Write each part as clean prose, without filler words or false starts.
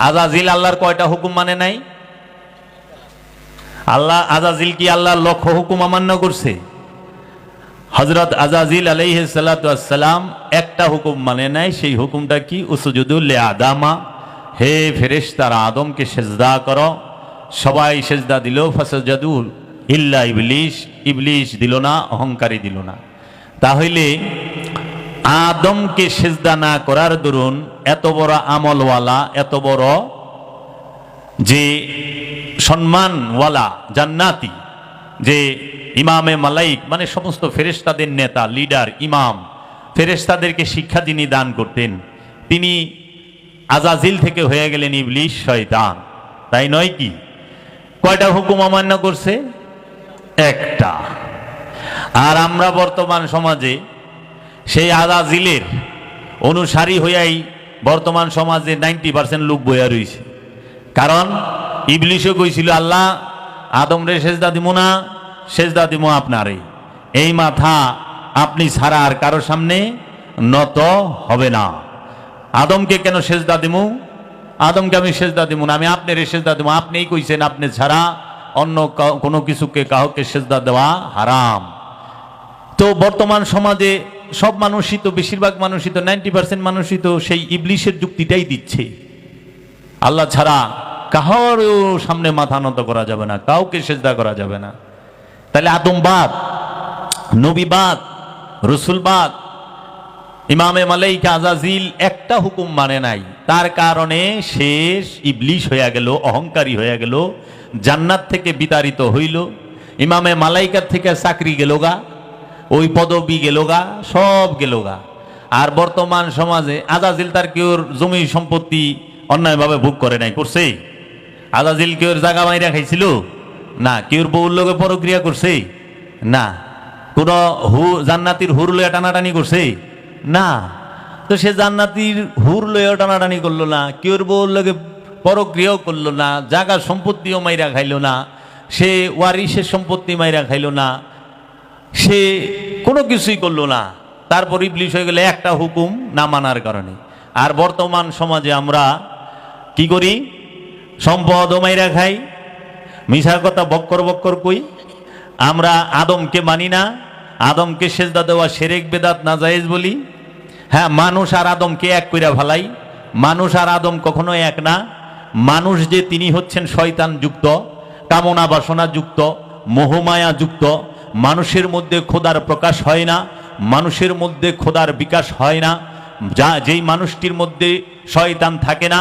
আজাজিল আল্লাহর কয়টা হুকুম মানে নাই? আল্লাহ আজাজিল কি আল্লাহর লক্ষ হুকুম অমান্য করছে? হযরত আজাজিল আলাইহিস সালাতু ওয়াস সালাম একটা হুকুম মানে নাই। সেই হুকুমটা কি? উসজুদু লিআদামা, হে ফেরেশতারা আদমকে সিজদা করো। সবাই সিজদা দিল, ফাসাজাদু ইল্লা ইবলিস, ইবলিস দিল না, অহংকারী দিল না। তাহলে আদমকে সিজদা না করার দরুন এত বড় আমলওয়ালা, এত বড় যে সম্মানওয়ালা জান্নাতি, যে ইমামে মালাইক মানে সমস্ত ফেরেশতাদের নেতা, লিডার, ইমাম, ফেরেশতাদেরকে শিক্ষা যিনি দান করতেন, তিনি আজাজিল থেকে হয়ে গেলেন ইবলিস, শয়তান। তাই নয় কি? কয়টা হুকুম অমান্য করছে? একটা। আর আমরা বর্তমান সমাজে সেই আজাজিলের অনুসারী হইয়াই বর্তমান সমাজে 90% লোক বইয়া রয়েছে। কারণ ইবলিশও কইছিল আল্লাহ আদম রে সেজদা দিব না, সেজদা দিব আপনারে। এই মাথা আপনি ছাড়া আর কারো সামনে নত হবে না। আদমকে কেন সেজদা দিব? আদমকে আমি সেজদা দিব না, আমি আপনারে সেজদা দিব। আপনিই কইছেন আপনি ছাড়া অন্য কোনো কিছুকে কাউকে সেজদা দেওয়া হারাম। তো বর্তমান সমাজে সব মানুষই তো, বেশিরভাগ মানুষই তো, 90% মানুষই তো সেই ইবলিশের যুক্তিটাই দিচ্ছে। আল্লাহ ছাড়া কাহার সামনে মাথা নত করা যাবে না, কাউকে সেজদা করা যাবে না। তাহলে আদমবাদ, নবীবাদ, রসুলবাদ, ইমামে মালাইকা আজাজিল একটা হুকুম মানে নাই। তার কারণে শেষ ইবলিশ হয়ে গেল, অহংকারী হয়ে গেল, জান্নাত থেকে বিতাড়িত হইল, ইমামে মালাইকার থেকে চাকরি গেল গা, ওই পদবি গেল গা, সব গেল গা। আর বর্তমান সমাজে আজাজিল তার কেউর জমি সম্পত্তি অন্যায়ভাবে ভোগ করে নাই, করছে? আজাজিল কেউর জায়গা মাইরা খাইছিল না? কেউর বউর লগে পরক্রিয়া করছে না? কোন জান্নাতির হুর লইয়া টানাটানি করছে না? তো সে জান্নাতির হুর লইয়া টানাটানি করলো না, কেউর বউর লগে পরক্রিয়াও করলো না, জায়গা সম্পত্তিও মাইরা খাইলো না, সে ওয়ারিসের সম্পত্তি মাইরা খাইলো না, সে কোনো কিছুই করলো না। তারপর ইবলিশ হয়ে গেলে একটা হুকুম না মানার কারণে। আর বর্তমান সমাজে আমরা কি করি? সম্পদ মাইরা খাই, মিশার কথা বক্কর বক্কর কই। আমরা আদমকে মানি না, আদমকে সেজদা দেওয়া শিরক বেদাত নাজায়েজ বলি। হ্যাঁ, মানুষ আর আদমকে এক কইরা ফেলাই। মানুষ আর আদম কখনো এক না। মানুষ যে তিনি হচ্ছেন শয়তান যুক্ত, কামনা বাসনা যুক্ত, মোহমায়া যুক্ত। মানুষের মধ্যে খোদার প্রকাশ হয় না, মানুষের মধ্যে খোদার বিকাশ হয় না। যেই মানুষটির মধ্যে শয়তান থাকে না,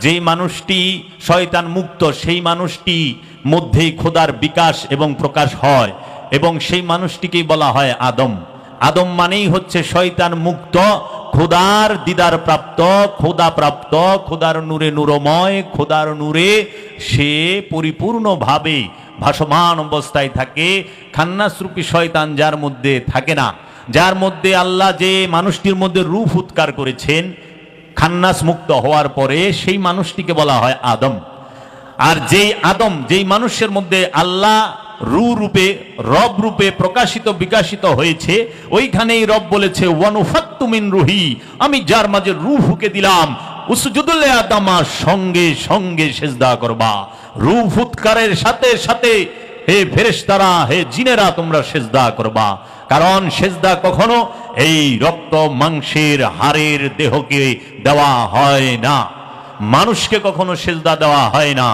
যেই মানুষটি শয়তান মুক্ত, সেই মানুষটি মধ্যেই খোদার বিকাশ এবং প্রকাশ হয়, এবং সেই মানুষটিকেই বলা হয় আদম। আদম মানেই হচ্ছে শয়তান মুক্ত, খোদার দিদার প্রাপ্ত, খোদা প্রাপ্ত, খোদার নূরে নূরময়, খোদার নূরে সে পরিপূর্ণভাবে ভাসমান অবস্থায় থাকে। খান্নাসরূপী শয়তান যার মধ্যে থাকে না, যার মধ্যে আল্লাহ যে মানুষটির মধ্যে রূহ উৎকার করেছেন, খান্নাস মুক্ত হওয়ার পরে সেই মানুষটিকে বলা হয় আদম। আর যেই আদম, যেই মানুষের মধ্যে আল্লাহ রূহ রূপে, রব রূপে প্রকাশিত বিকাশিত হয়েছে, ওইখানেই রব বলেছে ওয়ানুফাত্তু মিন রুহি, আমি যার মাঝে রূহ ফুঁকে দিলাম, উসজুদু লিআদামা, সঙ্গে সঙ্গে সিজদা করবা। রূহ ফুৎকারের সাথে সাথে হে ফেরেশতারা, হে জিনেরা, তোমরা সিজদা করবা। কারণ সিজদা কখনো এই রক্ত মাংসের হাড়ের দেহকে দেওয়া হয় না, মানুষকে কখনো সিজদা দেওয়া হয় না।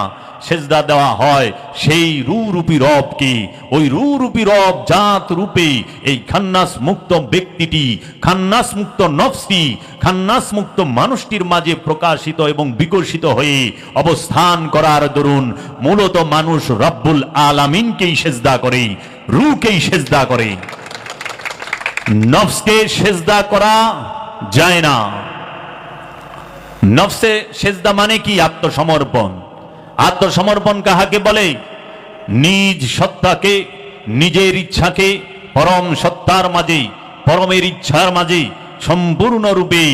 সিজদা দেওয়া হয় সেই রূপী রবকে। ওই রূপী রব জাত রূপে এই খান্নাস মুক্ত ব্যক্তিটি, খান্নাস মুক্ত নফসি, খান্নাস মুক্ত মানুষটির মাঝে প্রকাশিত এবং বিকশিত হয়ে অবস্থান করার দরুন মূলত মানুষ রব্বুল আলামিনকেই সিজদা করে, রূহকেই সিজদা করে। নফসকে সিজদা করা যায় না। নফসে সিজদা মানে কি? আত্মসমর্পণ। আত্মসমর্পণ কাহাকে বলে? নিজ সত্তাকে, নিজের ইচ্ছাকে পরম সত্তার মাঝে, পরমের ইচ্ছার মাঝে সম্পূর্ণরূপে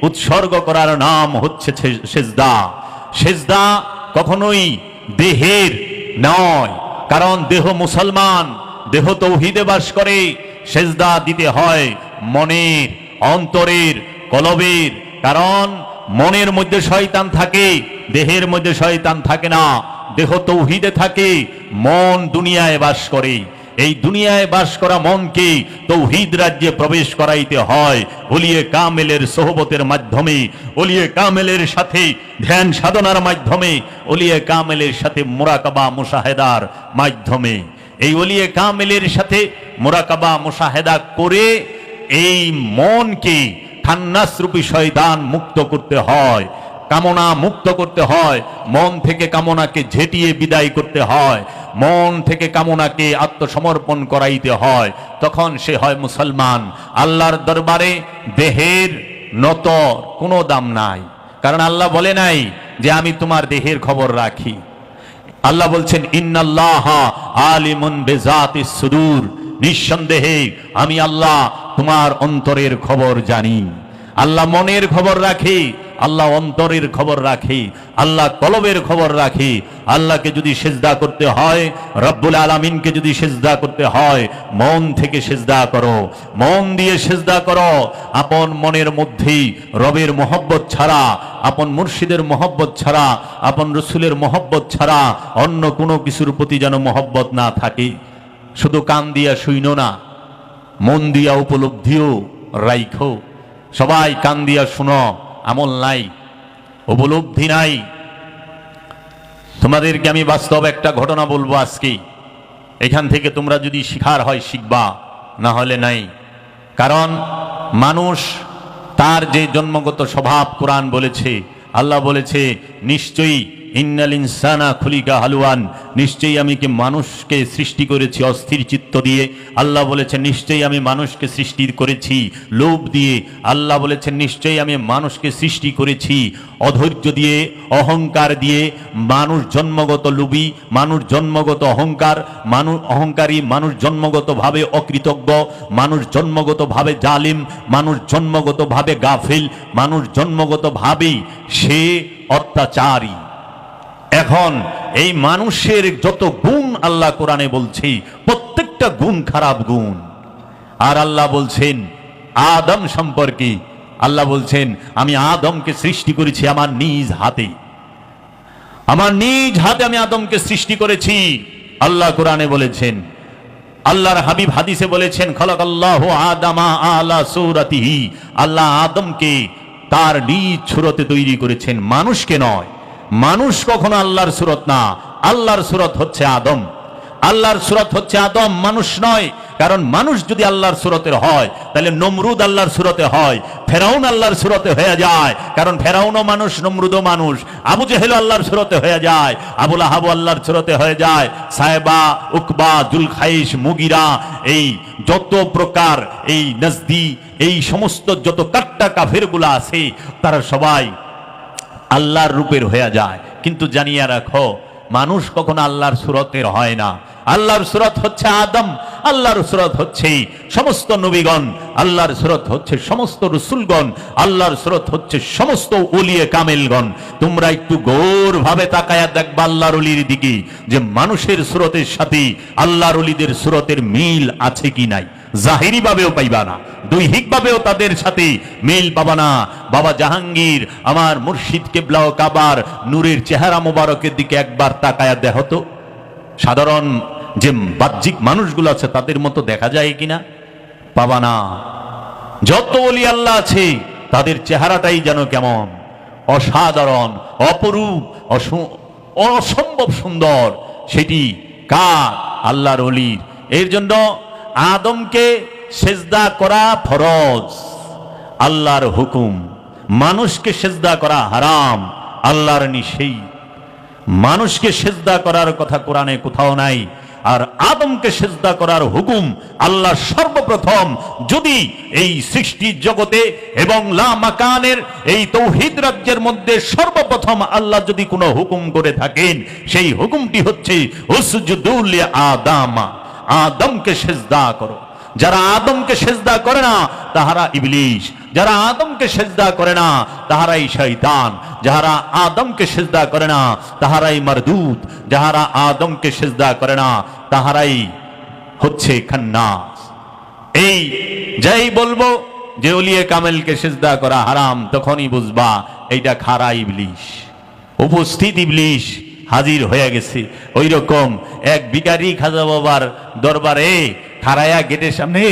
উৎসর্গ করার নাম হচ্ছে সিজদা। সিজদা কখনোই দেহের নয়, কারণ দেহ মুসলমান, দেহ তৌহিদে বাস করে। সিজদা দিতে হয় মনের, অন্তরের, কলবের। কারণ মনের মধ্যে শয়তান থাকে, দেহের মধ্যে শয়তান থাকে না। দেহ তৌহিদে থাকে, মন দুনিয়ায় বাস করে। এই দুনিয়ায় বাস করা মনকে তৌহিদ রাজ্যে প্রবেশ করাইতে হয় ওলিয়ে কামেলের সোহবতের মাধ্যমে, ওলিয়ে কামেলের সাথে ধ্যান সাধনার মাধ্যমে, ওলিয়ে কামেলের সাথে মুরাকাবা মুশাহেদার মাধ্যমে। এই ওলিয়ে কামেলের সাথে মুরাকাবা মুশাহেদা করে এই মনকে খান্নাস রূপী শয়তান মুক্ত করতে হয়, কামনা মুক্ত করতে হয়, মন থেকে কামনাকে ঝেঁটিয়ে বিদায় করতে হয়, মন থেকে কামনাকে আত্মসমর্পণ করাইতে হয়। তখন সে হয় মুসলমান। আল্লাহর দরবারে দেহের নত কোনো দাম নাই, কারণ আল্লাহ বলে নাই যে আমি তোমার দেহের খবর রাখি। আল্লাহ বলছেন ইন্নাল্লাহা আলিমুন বিজাতিস সুদূর, নিঃসন্দেহে আমি আল্লাহ তোমার অন্তরের খবর জানি। আল্লাহ মনের খবর রাখে, আল্লাহ অন্তরের খবর রাখে, আল্লাহ কলবের খবর রাখে। আল্লাহকে যদি সেজদা করতে হয়, রব্বুল আলামিনকে যদি সেজদা করতে হয়, মন থেকে সেজদা করো, মন দিয়ে সেজদা করো। আপন মনের মধ্যেই রবের মহব্বত ছাড়া, আপন মুর্শিদের মহব্বত ছাড়া, আপন রসুলের মহব্বত ছাড়া অন্য কোনো কিছুর প্রতি যেন মহব্বত না থাকে। শুধু কান দিয়া শুইনো না, মন দিয়া উপলব্ধিও রাইখো। সবাই কান দিয়া শুনো, আমল নাই, উপলব্ধি নাই। তোমাদেরকে আমি বাস্তব একটা ঘটনা বলবো আজকে। এখান থেকে তোমরা যদি শিখার হয় শিখবা, না হলে নাই। কারণ মানুষ তার যে জন্মগত স্বভাব, কোরআন বলেছে, আল্লাহ বলেছে নিশ্চয়ই ইন্নাল ইনসানা খুলিকা হালুয়ান, নিশ্চয়ই আমি কি মানুষকে সৃষ্টি করেছি অস্থির চিত্ত দিয়ে। আল্লাহ বলেছেন নিশ্চয়ই আমি মানুষকে সৃষ্টি করেছি লোভ দিয়ে। আল্লাহ বলেছেন নিশ্চয়ই আমি মানুষকে সৃষ্টি করেছি অধৈর্য দিয়ে, অহংকার দিয়ে। মানুষ জন্মগত লোভী, মানুষ জন্মগত অহংকারী, মানুষ জন্মগতভাবে অকৃতজ্ঞ, মানুষ জন্মগতভাবে জালিম, মানুষ জন্মগতভাবে গাফিল, মানুষ জন্মগতভাবেই সে অত্যাচারী। এখন এই মানুষের যত গুণ আল্লাহ কোরআনে বলছে, প্রত্যেকটা গুণ খারাপ গুণ। আর আল্লাহ বলছেন আদম সম্পর্কে, আল্লাহ বলছেন আমি আদমকে সৃষ্টি করেছি আমার নিজ হাতে, আমার নিজ হাতে আমি আদমকে সৃষ্টি করেছি। আল্লাহ কোরআনে বলেছেন, আল্লাহর হাবিব হাদিসে বলেছেন খালাকাল্লাহু আদামা আলা সূরাতিহি, আল্লাহ আদমকে তার নিজ সুরতে তৈরি করেছেন, মানুষকে নয়। মানুষ কখনো আল্লাহর সুরত না, আল্লাহর সুরত হচ্ছে আদম। আল্লাহর সুরত হচ্ছে আদম, মানুষ নয়। কারণ মানুষ যদি আল্লাহর সুরতের হয় তাহলে নমরুদ আল্লাহর সুরতে হয়, ফেরাউন আল্লাহর সুরতে হয়ে যায়। কারণ ফেরাউনও মানুষ, নমরুদও মানুষ। আবু জেহেল আল্লাহর সুরতে হয়ে যায়, আবু লাহাব আল্লাহর সুরতে হয়ে যায়, সাহেবা, উকবা, জুলখাইশ, মুগিরা, এই যত প্রকার এই নজদি, এই সমস্ত যত কাট্টা কাফেরগুলা আছে তারা সবাই আল্লাহর রূপের হয়ে যায়। কিন্তু জানিয়ে রাখো মানুষ কখনো আল্লাহর সুরতের হয় না। আল্লাহর সুরত হচ্ছে আদম, আল্লাহর সুরত হচ্ছে সমস্ত নবীগণ, আল্লাহর সুরত হচ্ছে সমস্ত রসুলগণ, আল্লাহর সুরত হচ্ছে সমস্ত ওলিয়ে কামেলগণ। তোমরা একটু গৌরভাবে তাকায়া দেখবা আল্লাহর ওলির দিকে, যে মানুষের সুরতের সাথে আল্লাহর ওলিদের সুরতের মিল আছে কি নাই। জাহিরি ভাবেও পাইবা না, দৈহিক ভাবেও তাদের সাথে মিল পাবা না। বাবা জাহাঙ্গীর আমার মুর্শিদ কেবলা ও কাবার নূরের চেহারা মোবারকের দিকে একবার তাকায়া দেখো তো, সাধারণ যে বাহ্যিক মানুষগুলো আছে তাদের মতো দেখা যায় কিনা, পাবা না। যত ওলি আল্লাহ আছে তাদের চেহারাটাই যেন কেমন অসাধারণ, অপরূপ, অসম্ভব সুন্দর। সেটি কার? আল্লাহর ওলির। এর জন্য আদমকে সেজদা করা ফরজ, আল্লাহর হুকুম। মানুষকে সেজদা করা হারাম, আল্লাহর নিষেধ। মানুষকে সেজদা করার কথা কোরআনে কোথাও নাই। আর আদমকে সেজদা করার হুকুম আল্লাহ সর্বপ্রথম, যদি এই সৃষ্টি জগতে এবং লা মাকানের এই তৌহিদ রাজ্যের মধ্যে সর্বপ্রথম আল্লাহ যদি কোনো হুকুম করে থাকেন, সেই হুকুমটি হচ্ছে উসজুদু লি আদামা, আদমকে সেজদা করো। যারা আদমকে সেজদা করে না তাহারা ইবলিস, যারা আদমকে সেজদা করে না তাহারাই শয়তান, যারা আদমকে সেজদা করে না তাহারাই মারদুদ, যারা আদমকে সেজদা করে না তাহারাই হচ্ছে খান্নাস। এই যাই বলবো যে ওলিয়ে কামেলকে সিজদা করা হারাম, তখনই বুঝবা এইটা খারা ইবলিশ, উপস্থিত ইবলিশ হাজির হয়ে গেছে। ওই রকম এক ভিখারি খাজা বাবার দরবারে খারায়া গেটের সামনে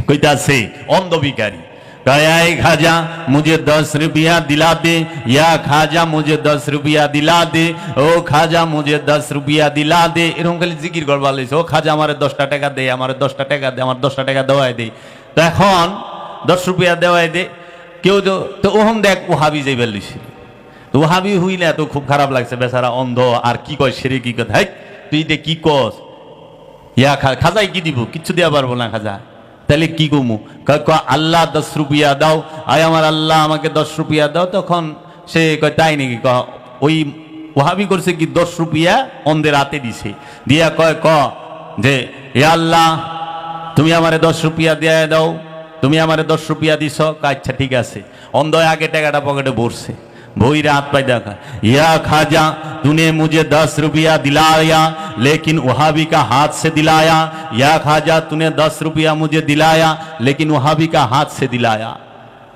কইতাছে অন্ধ ভিখারি, कहे खाजा मुझे 10 रुपया दिला दे, या खाजा मुझे 10 रुपया दिला दे, ओ खाजा मुझे 10 रुपया दिला दे। এরকম খালি জিকির করবা লইছে, ও খাজা আমারে 10টা টাকা দে, আমারে 10টা টাকা দে, আমার 10টা টাকা দেওয়াই দে। তো এখন 10 রুপিয়া দেওয়াই দে, কেউ তো ওহম দেখ ওহাবি যাইবে লইছিল। তো ওহাবি হইলে তো খুব খারাপ লাগছে, বেচারা অন্ধ আর কি কয় সেরে কি কথা, হাই তুই দে কি কস, ইয়া খাজাই কি দিব, কিচ্ছু দেওয়া পারবো না খাজা, তাহলে কি কমু, আল্লাহ 10 রুপিয়া দাও, আয় আমার আল্লাহ আমাকে 10 রুপিয়া দাও। তখন সে কয় তাই নাকি, ওই ওহাবি করছে কি 10 রুপিয়া অন্ধের হাতে দিছে, দিয়া কয় যে এ আল্লাহ তুমি আমারে 10 রুপিয়া দিয়ে দাও, তুমি আমারে 10 রুপিয়া দিছ। আচ্ছা ঠিক আছে। অন্ধ আগে টাকাটা পকেটে ভরছে, भोई रात पैदा कर, या खाजा तूने मुझे 10 रुपया दिलाया लेकिन वहाबी का हाथ से दिलाया, या खाजा तूने 10 रुपया मुझे दिलाया लेकिन वहाबी का हाथ से दिलाया।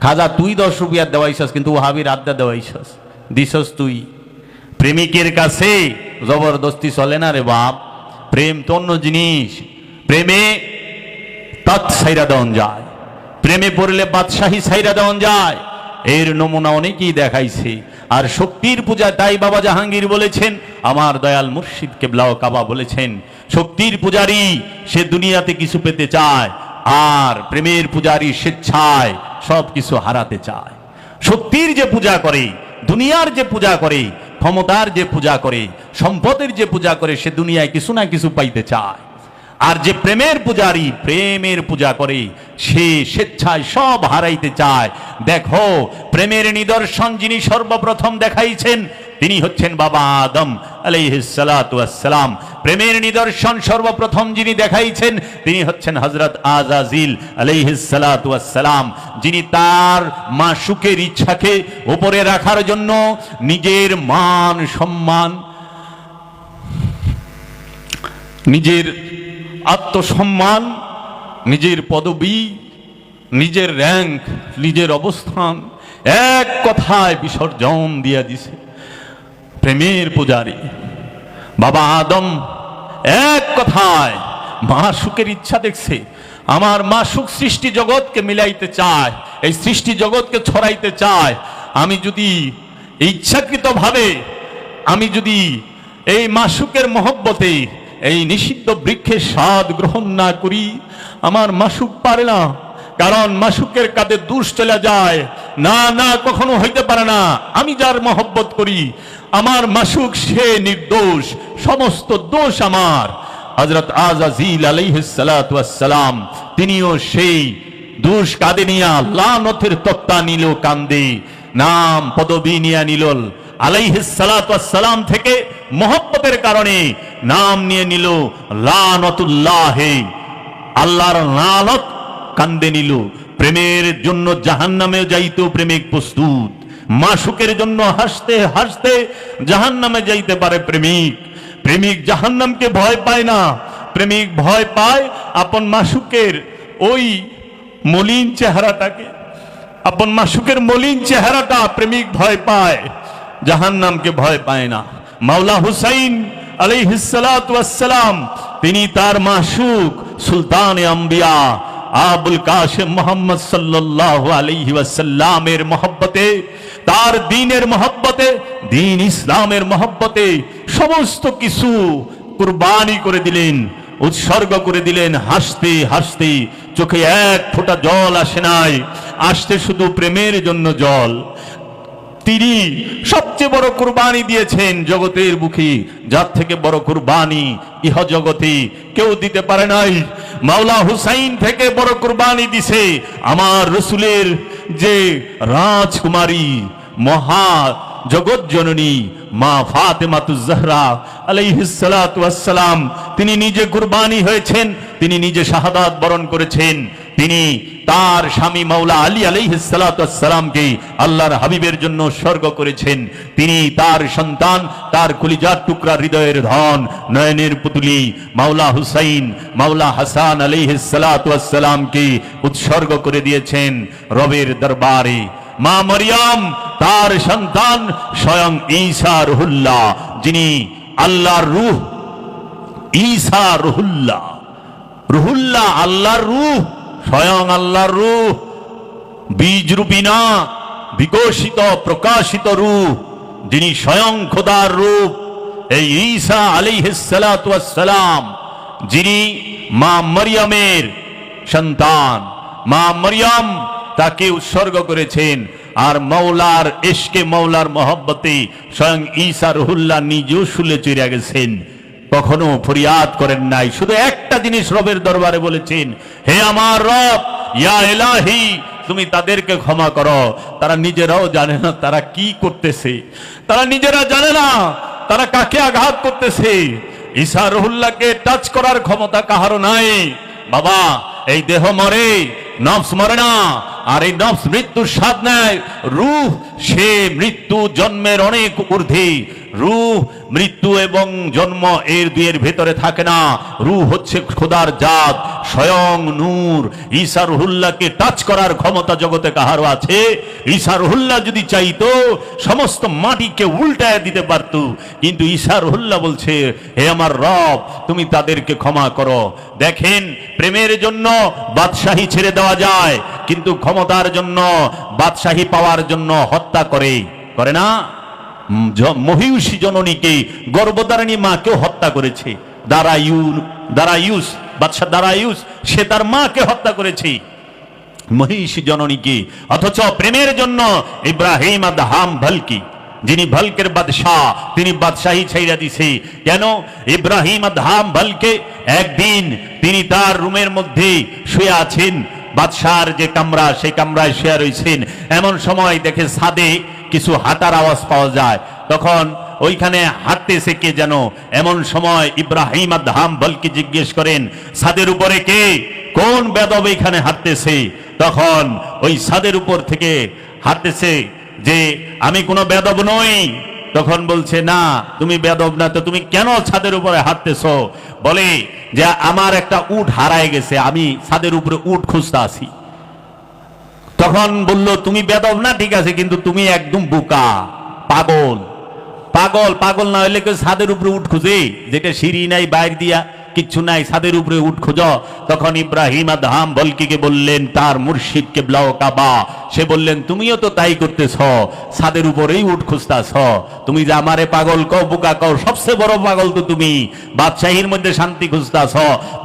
खाजा तुई 10 रुपया देवाइछस किन्तु वहाबी रात देवाइछस दिसस तुई। प्रेमिकेर काছে जबरदस्ती चले ना रे बाप, प्रेम तो अन्य जिनिस, प्रेमे तत् ছাইরা দেওয়া যায়, প্রেমে পড়লে বাদশাহী ছাইরা দেওয়া যায়, এর নমুনা অনেকেই দেখাইছে। আর শক্তির পূজা, তাই বাবা জাহাঙ্গীর বলেছেন, আমার দয়াল মুর্শিদ কেবলা ও কাবা বলেছেন, শক্তির পূজারী সে দুনিয়াতে কিছু পেতে চায়, আর প্রেমের পূজারী স্বেচ্ছায় সব কিছু হারাতে চায়। শক্তির যে পূজা করে, দুনিয়ার যে পূজা করে, ক্ষমতার যে পূজা করে, সম্পদের যে পূজা করে, সে দুনিয়ায় কিছু না কিছু পাইতে চায়। আর যে প্রেমের পূজারী প্রেমের পূজা করে, সে স্বেচ্ছায় সব হারাইতে চায়। দেখো প্রেমের নিদর্শন যিনি সর্বপ্রথম দেখাইছেন তিনি হচ্ছেন বাবা আদম আলাইহিস সালাতু ওয়াস সালাম। প্রেমের নিদর্শন সর্বপ্রথম যিনি দেখাইছেন তিনি হচ্ছেন হযরত আযাজিল আলাইহিস সালাতু ওয়াস সালাম, যিনি তার মাশুকের ইচ্ছাকে উপরে রাখার জন্য নিজের মান সম্মান, নিজের আত্মসম্মান, নিজের পদবী, নিজের র্যাঙ্ক, নিজের অবস্থান এক কথায় বিসর্জন দিয়া দিছে। প্রেমের পূজারী বাবা আদম এক কথায় মাশুকের ইচ্ছা দেখছে, আমার মাশুক সৃষ্টি জগৎকে মিলাইতে চায়, এই সৃষ্টি জগৎকে ছড়াইতে চায়। আমি যদি ইচ্ছাকৃতভাবে আমি যদি এই মাশুকের মহব্বতে এই নিষিদ্ধ বৃক্ষের স্বাদ গ্রহণ না করি, আমার মাশুক পারে না, কারণ মাশুকের কাঁধে দোষ চলে যায়। না না, কখনো হইতে পারে না। আমি যার মহব্বত করি আমার মাশুক সে নির্দোষ, সমস্ত দোষ আমার। হযরত আযাজিল আলাইহিস সালাতু ওয়াস সালাম তিনিও সেই দোষ কাঁধে নিয়া লানতের তক্তা নিল কান্দে, নাম পদবী নিয়া নিল আলাইহিস সালাতু ওয়াস সালাম থেকে মহব্বতের কারণে নাম নিয়ে নিল লানতুল্লাহ, আল্লাহর লানত কান্দে নিল। প্রেমের জন্য জাহান্নামে যাইতো প্রেমিক প্রস্তুত, মাশুকের জন্য হাসতে হাসতে জাহান্নামে যাইতে পারে প্রেমিক। প্রেমিক জাহান্নামকে ভয় পায় না, প্রেমিক ভয় পায় আপন মাশুকের ওই মলিন চেহারাটাকে, আপন মাশুকের মলিন চেহারাটা প্রেমিক ভয় পায়, জাহান্নামকে ভয় পায় না। মাওলা হুসাইন আলাইহিস সালাতু ওয়াস সালাম তিনি তার মাশুক সুলতানে আম্বিয়া আবুল কাসেম মুহাম্মদ সাল্লাল্লাহু আলাইহি ওয়াসাল্লামের মহব্বতে, তার দ্বীনের মহব্বতে, দ্বীন ইসলামের মহব্বতে সমস্ত কিছু কুরবানি করে দিলেন, উৎসর্গ করে দিলেন। হাসতে হাসতে চোখে এক ফোঁটা জল আসে নাই, আসতে শুধু প্রেমের জন্য জল। তিনি সবচেয়ে বড় কুরবানি দিয়েছেন জগতের বুকে, যার থেকে বড় কুরবানি ইহ জগতে কেউ দিতে পারে নাই। মাওলা হুসাইন থেকে বড় কুরবানি দিছে আমার রসুলের যে রাজকুমারী মহা জগৎ জননী মা ফাতেমাতুজ জাহরা আলাইহিস সালাতু ওয়াস সালাম, তিনি নিজে কুরবানি হয়েছেন, তিনি নিজে শাহাদাত বরণ করেছেন। তিনি তার স্বামী মাওলা আলী আলাইহিস সালাতু ওয়াস সালামকে আল্লাহর হাবিবের জন্য উৎসর্গ করেছেন। তিনি তার সন্তান, তার কলিজার টুকরা, হৃদয়ের ধন, নয়নের পুতুলি মাওলা হুসাইন, মাওলা হাসান আলাইহিস সালাতু ওয়াস সালামকে উৎসর্গ করে দিয়েছেন রবের দরবারে। মা মরিয়ম তার সন্তান স্বয়ং ঈসা রুহুল্লাহ, যিনি আল্লাহর রূহ। ঈসা রুহুল্লাহ, রুহুল্লাহ আল্লাহর রূহ, স্বয়ং আল্লাহর রূহ, বীজ রূপী না, বিকশিত প্রকাশিত রূহ, যিনি স্বয়ং খোদার রূপ। এই ঈসা আলাইহিস সালাতু ওয়াস সালাম, যিনি মা মরিয়মের সন্তান, মা মরিয়ম তাকে উৎসর্গ করেছেন। আর মৌলার ইশকে, মৌলার মহব্বতে স্বয়ং ঈসা রুহুল্লাহ নিজেও শুলে চড়ে গেছেন, কখনো ফরিয়াদ করেন নাই। শুধু একটা জিনিস রবের দরবারে বলেছেন, হে আমার রব, ইয়া ইলাহি, তুমি তাদেরকে ক্ষমা করো। তারা নিজেরাও জানে না তারা কি করতেছে, তারা নিজেরা জানে না তারা কাকে আঘাত করতেছে। ঈসা রুহুল্লাহকে টাচ করার ক্ষমতা কাহারও নাই। বাবা, এই দেহ মরে, নফস মরে না, আর এই নফস মৃত্যুর স্বাদ নেয়। রূহ সে মৃত্যু জন্মের অনেক ঊর্ধ্বে। রূহ মৃত্যু এবং জন্ম এর দুয়ের ভেতরে থাকে না। রূহ হচ্ছে খোদার জাত, স্বয়ং নূর। ঈসা রুহুল্লাহকে টাচ করার ক্ষমতা জগতে কাহারও আছে? ঈসা রুহুল্লাহ যদি চাইতো সমস্ত মাটিকে উল্টায় দিতে পারত, কিন্তু ঈসা রুহুল্লাহ বলছে, হে আমার রব, তুমি তাদেরকে ক্ষমা করো। দেখেন, প্রেমের জন্য বাদশাহী ছেড়ে দেওয়া যায়, কিন্তু ক্ষমতার জন্য, বাদশাহী পাওয়ার জন্য হত্যা করে না? মহিষী জননীকে, গর্ভধারিণী মাকেও হত্যা করেছে দারায়ুস, বাদশা দারায়ুস, সে তার মাকে হত্যা করেছে, মহিষী জননীকে। অথচ প্রেমের জন্য ইব্রাহিম আদহাম ভালকি, যিনি ভালকের বাদশাহ, তিনি বাদশাহী ছাইরা দিছে। কেন? ইব্রাহিম আদহাম ভালকে একদিন তিনি তার রুমের মধ্যে শুয়ে আছেন, বাদশার যে কামরা, সেই কামরায় শুয়ে রয়েছেন। এমন সময় দেখে ছাদে কিছু হাঁটার আওয়াজ পাওয়া যায়। তখন ওইখানে হাঁটতেছে কে যেন। এমন সময় ইব্রাহিম আদহাম বলকে জিজ্ঞেস করেন, ছাদের উপরে কে, কোন বেদব এখানে হাঁটতেছে? তখন ওই ছাদের উপর থেকে হাঁটতেছে যে, আমি কোনো বেদব নই। তখন বলছে, না তুমি বেদব না, তো তুমি কেন ছাদের উপরে হাঁটতেছ? বলে যে, আমার একটা উট হারায় গেছে, আমি ছাদের উপরে উট খুঁজতে আছি। তখন বলল, তুমি বেদব না ঠিক আছে, কিন্তু তুমি একদম বোকা, পাগল। পাগল না হইলে কেউ ছাদের উপরে উঠ খুঁজে, যেটা সিঁড়ি নাই, বাইর দিয়া কিচ্ছু নাই, ছাদের উপরে উঠ খুঁজ। তখন ইব্রাহিম আদহাম বলকিকে বললেন, তার মুর্শিদ কেবলাও কাবা, সে বললেন, তুমিও তো তাই করতেছ, ছাদের উপরেই উঠ খুঁজতেছ। তুমি যে আমারে পাগল কও, বোকা কও, সবচেয়ে বড় পাগল তো তুমি। বাদশাহীর মধ্যে শান্তি খুঁজতেছ,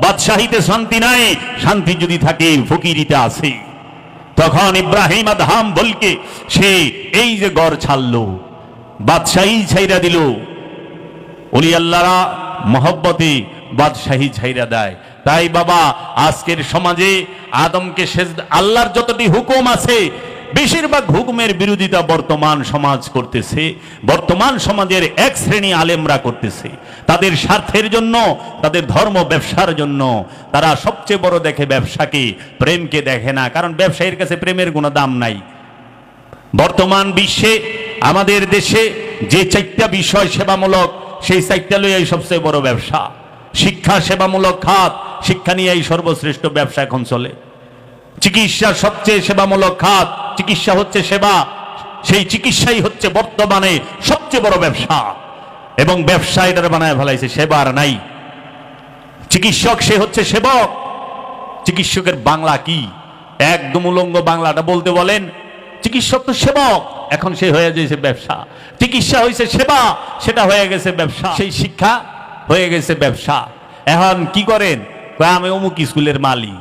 বাদশাহীতে শান্তি নাই, শান্তি যদি থাকে ফকিরিতে আছে। তখন ইব্রাহিম আদহাম বলকে সে এই যে গড় ছাড়লো, বাদশাহী ছাইরা দিল। ওলি আল্লাহরা মহব্বতে বাদশাহী ছাইরা দেয়। তাই বাবা, আজকের সমাজে আদমকে সেজদা, আল্লাহর যতটি হুকুম আছে, বেশিরভাগ হুকুমের বিরোধিতা বর্তমান সমাজ করতেছে। বর্তমান সমাজের এক শ্রেণী আলেমরা করতেছে তাদের স্বার্থের জন্য, তাদের ধর্ম ব্যবসার জন্য। তারা সবচেয়ে বড় দেখে ব্যবসাকে, প্রেমকে দেখে না, কারণ ব্যবসায়ীর কাছে প্রেমের কোনো দাম নাই। বর্তমান বিশ্বে আমাদের দেশে যে 4টা বিষয় সেবামূলক, সেই 4টা লইয়াই সবচেয়ে বড় ব্যবসা। শিক্ষা সেবামূলক খাত, শিক্ষা নিয়েই সর্বশ্রেষ্ঠ ব্যবসা এখন চলে। চিকিৎসা সবচেয়ে সেবামূলক খাত, চিকিৎসা হচ্ছে সেবা, সেই চিকিৎসাই হচ্ছে বর্তমানে সবচেয়ে বড় ব্যবসা। এবং ব্যবসা এটার বানায় ফেলাইছে, সেবা আর নাই। চিকিৎসক সে হচ্ছে সেবক। চিকিৎসকের বাংলা কি? একদম উলঙ্গ বাংলাটা বলতে বলেন। চিকিৎসক তো সেবক, এখন সে হয়ে গেছে ব্যবসা। চিকিৎসা হয়েছে সেবা, সেটা হয়ে গেছে ব্যবসা। সেই শিক্ষা হয়ে গেছে ব্যবসা। এখন কি করেন? আমি অমুক স্কুলের মালিক।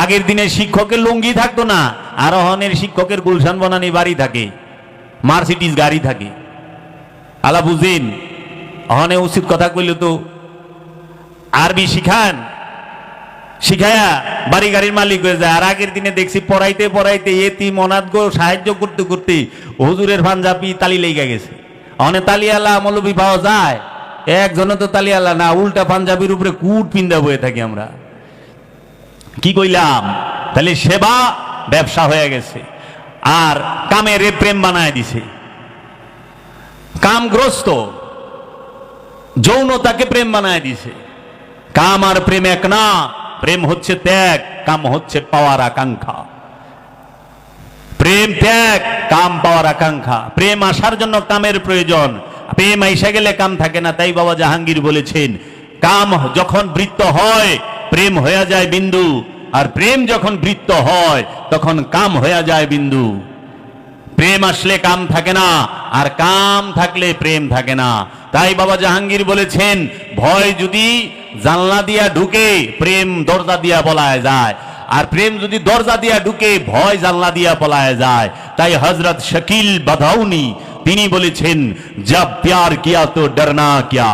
আগের দিনে শিক্ষকের লুঙ্গি থাকতো না, আর অহনের শিক্ষকের গুলশান বনানি বাড়ি থাকে, মার্সিডিজ গাড়ি থাকে। আলা বুঝেন, অহনে উচিত কথা কইলে তো আরবি শিখান, শিখায়া বাড়ি গাড়ির মালিক হয়ে যায়। আর আগের দিনে দেখছি পড়াইতে পড়াইতে এতি মনাদ গো সাহায্য করতে করতে হুজুরের পাঞ্জাবি তালি লেগে গেছে। অনে তালিয়ালা মৌলবি পাওয়া যায়, একজনে তো তালিয়ালা না, উল্টা পাঞ্জাবির উপরে কুট পিন্দা বয়ে থাকি আমরা। কি কইলাম? তাহলে সেবা ব্যবসা হয়ে গেছে, আর কামের প্রেম বানায় দিছে। কামগ্রস্ত যৌনতাকে প্রেম বানায় দিছে। কাম আর প্রেম এক না, প্রেম হচ্ছে ত্যাগ, কাম হচ্ছে পাওয়ার আকাঙ্ক্ষা। প্রেম ত্যাগ, কাম পাওয়ার আকাঙ্ক্ষা। প্রেম আসার জন্য কামের প্রয়োজন, প্রেম আইসা গেলে কাম থাকে না। তাই বাবা জাহাঙ্গীর বলেছেন, কাম যখন বৃত্ত হয় প্রেম হয়ে যায় বিন্দু, আর প্রেম যখন বৃত্ত হয় তখন কাম হয়ে যায় বিন্দু। প্রেম আসলে কাম থাকে না, আর কাম থাকলে প্রেম থাকে না। তাই বাবা জাহাঙ্গীর বলেছেন, ভয় যদি জানলা দিয়া ঢুকে প্রেম দরজা দিয়া পলায় যায়, আর প্রেম যদি দরজা দিয়া ঢুকে ভয় জানলা দিয়া পলায় যায়। তাই হযরত শাকিল বাদাউনি তিনি বলেছেন, জব প্যার কিয়া তো ডরনা কিয়া।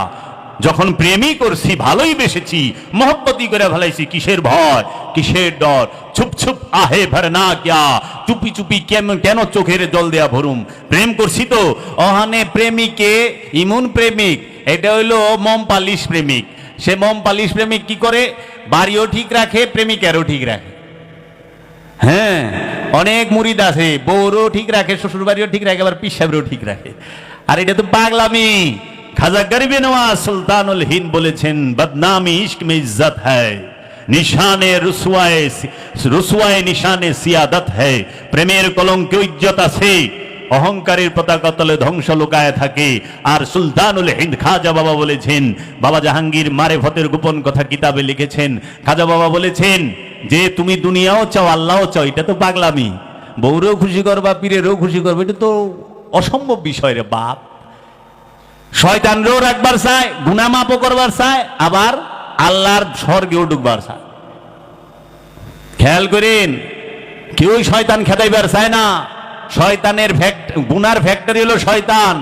যখন প্রেমই করছি, ভালোই বেসেছি, মহব্বতই করে ফেলাইছি, কিসের ভয় কিসের ডর। ছুপ ছুপ আহে ভরনা কিয়া, চুপি চুপি কেন চোখের জল দেয়া ভরুম। প্রেম করছি তো। ওখানে প্রেমিকে ইমন প্রেমিক, এটা হইলো মম পালিশ প্রেমিক। সে মম পালিশ প্রেমিক কি করে? বাড়িও ঠিক রাখে, প্রেমিকারও ঠিক রাখে। হ্যাঁ, অনেক মুরিদ আছে, বউরও ঠিক রাখে, শ্বশুর বাড়িও ঠিক রাখে, আবার পিসাবেরও ঠিক রাখে। আর এটা তো পাগলামি। খাজা গরিবে নওয়াজ সুলতানুল হিন্দ বলেছেন, বদনামি ইश्क में इज्जत है, নিশানে রুসওয়ায়ে নিশানে সিয়াদত है। প্রেমের কলঙ্কে ইজ্জত আছে, অহংকারের পতাকা তলে ধ্বংস লুকায় থাকে। আর সুলতানুল হিন্দ খাজা বাবা বলেছেন, বাবা জাহাঙ্গীর মারেফতের গোপন কথা কিতাবে লিখেছেন। খাজা বাবা বলেছেন যে তুমি দুনিয়াও চাও আল্লাহও চাও, এটা তো পাগলামি। বউরেও খুশি করবা, পীরেরও খুশি করবে, এটা তো অসম্ভব বিষয় রে বাপ। শয়তানরেও রাখবার চায়, গুনাহ মাফও করবার চায়, আবার আল্লাহর স্বর্গেও ঢুকবার চায়। খেয়াল করেন, কেউ শয়তান খেদাইবার চায় না। শয়তানের গুনার ফ্যাক্টরি হলো শয়তান।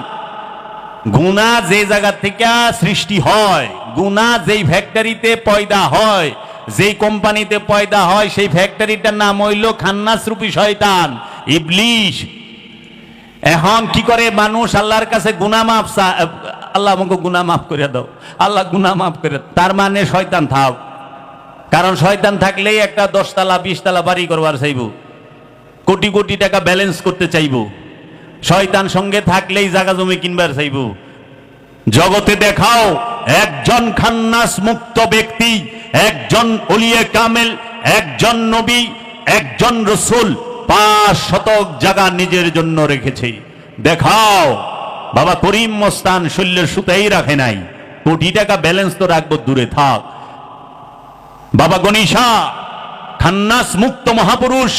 গুনাহ যে জায়গা থেকে সৃষ্টি হয়, গুনাহ যেই ফ্যাক্টরিতে পয়দা হয়, যেই কোম্পানিতে পয়দা হয়, সেই ফ্যাক্টরিটার নাম হইল খান্নাস রূপী শয়তান, ইবলিশ। এখন কি করে মানুষ আল্লাহর কাছে গুনাহ মাফ চায়, আল্লাহ আমাকে গুনাহ মাফ করে দাও, আল্লাহ গুনাহ মাফ করে। তার মানে শয়তান থাক। কারণ শয়তান থাকলেই একটা 10 তলা 20 তলা বাড়ি করবার চাইব, কোটি কোটি টাকা ব্যালেন্স করতে চাইব। শয়তান সঙ্গে থাকলেই জায়গা জমি কিনবার চাইব। জগতে দেখাও একজন খান্নাস মুক্ত ব্যক্তি, একজন ওলিয়ে কামেল, একজন নবী, একজন রসুল 5 শতক জায়গা নিজের জন্য রেখেছে। দেখাও। বাবা করিম মস্তান শল্যের সুতাই রাখে নাই, কোটি টাকা ব্যালেন্স তো রাখবো দূরে থাক। বাবা গণিশা খান্নাস মুক্ত মহাপুরুষ,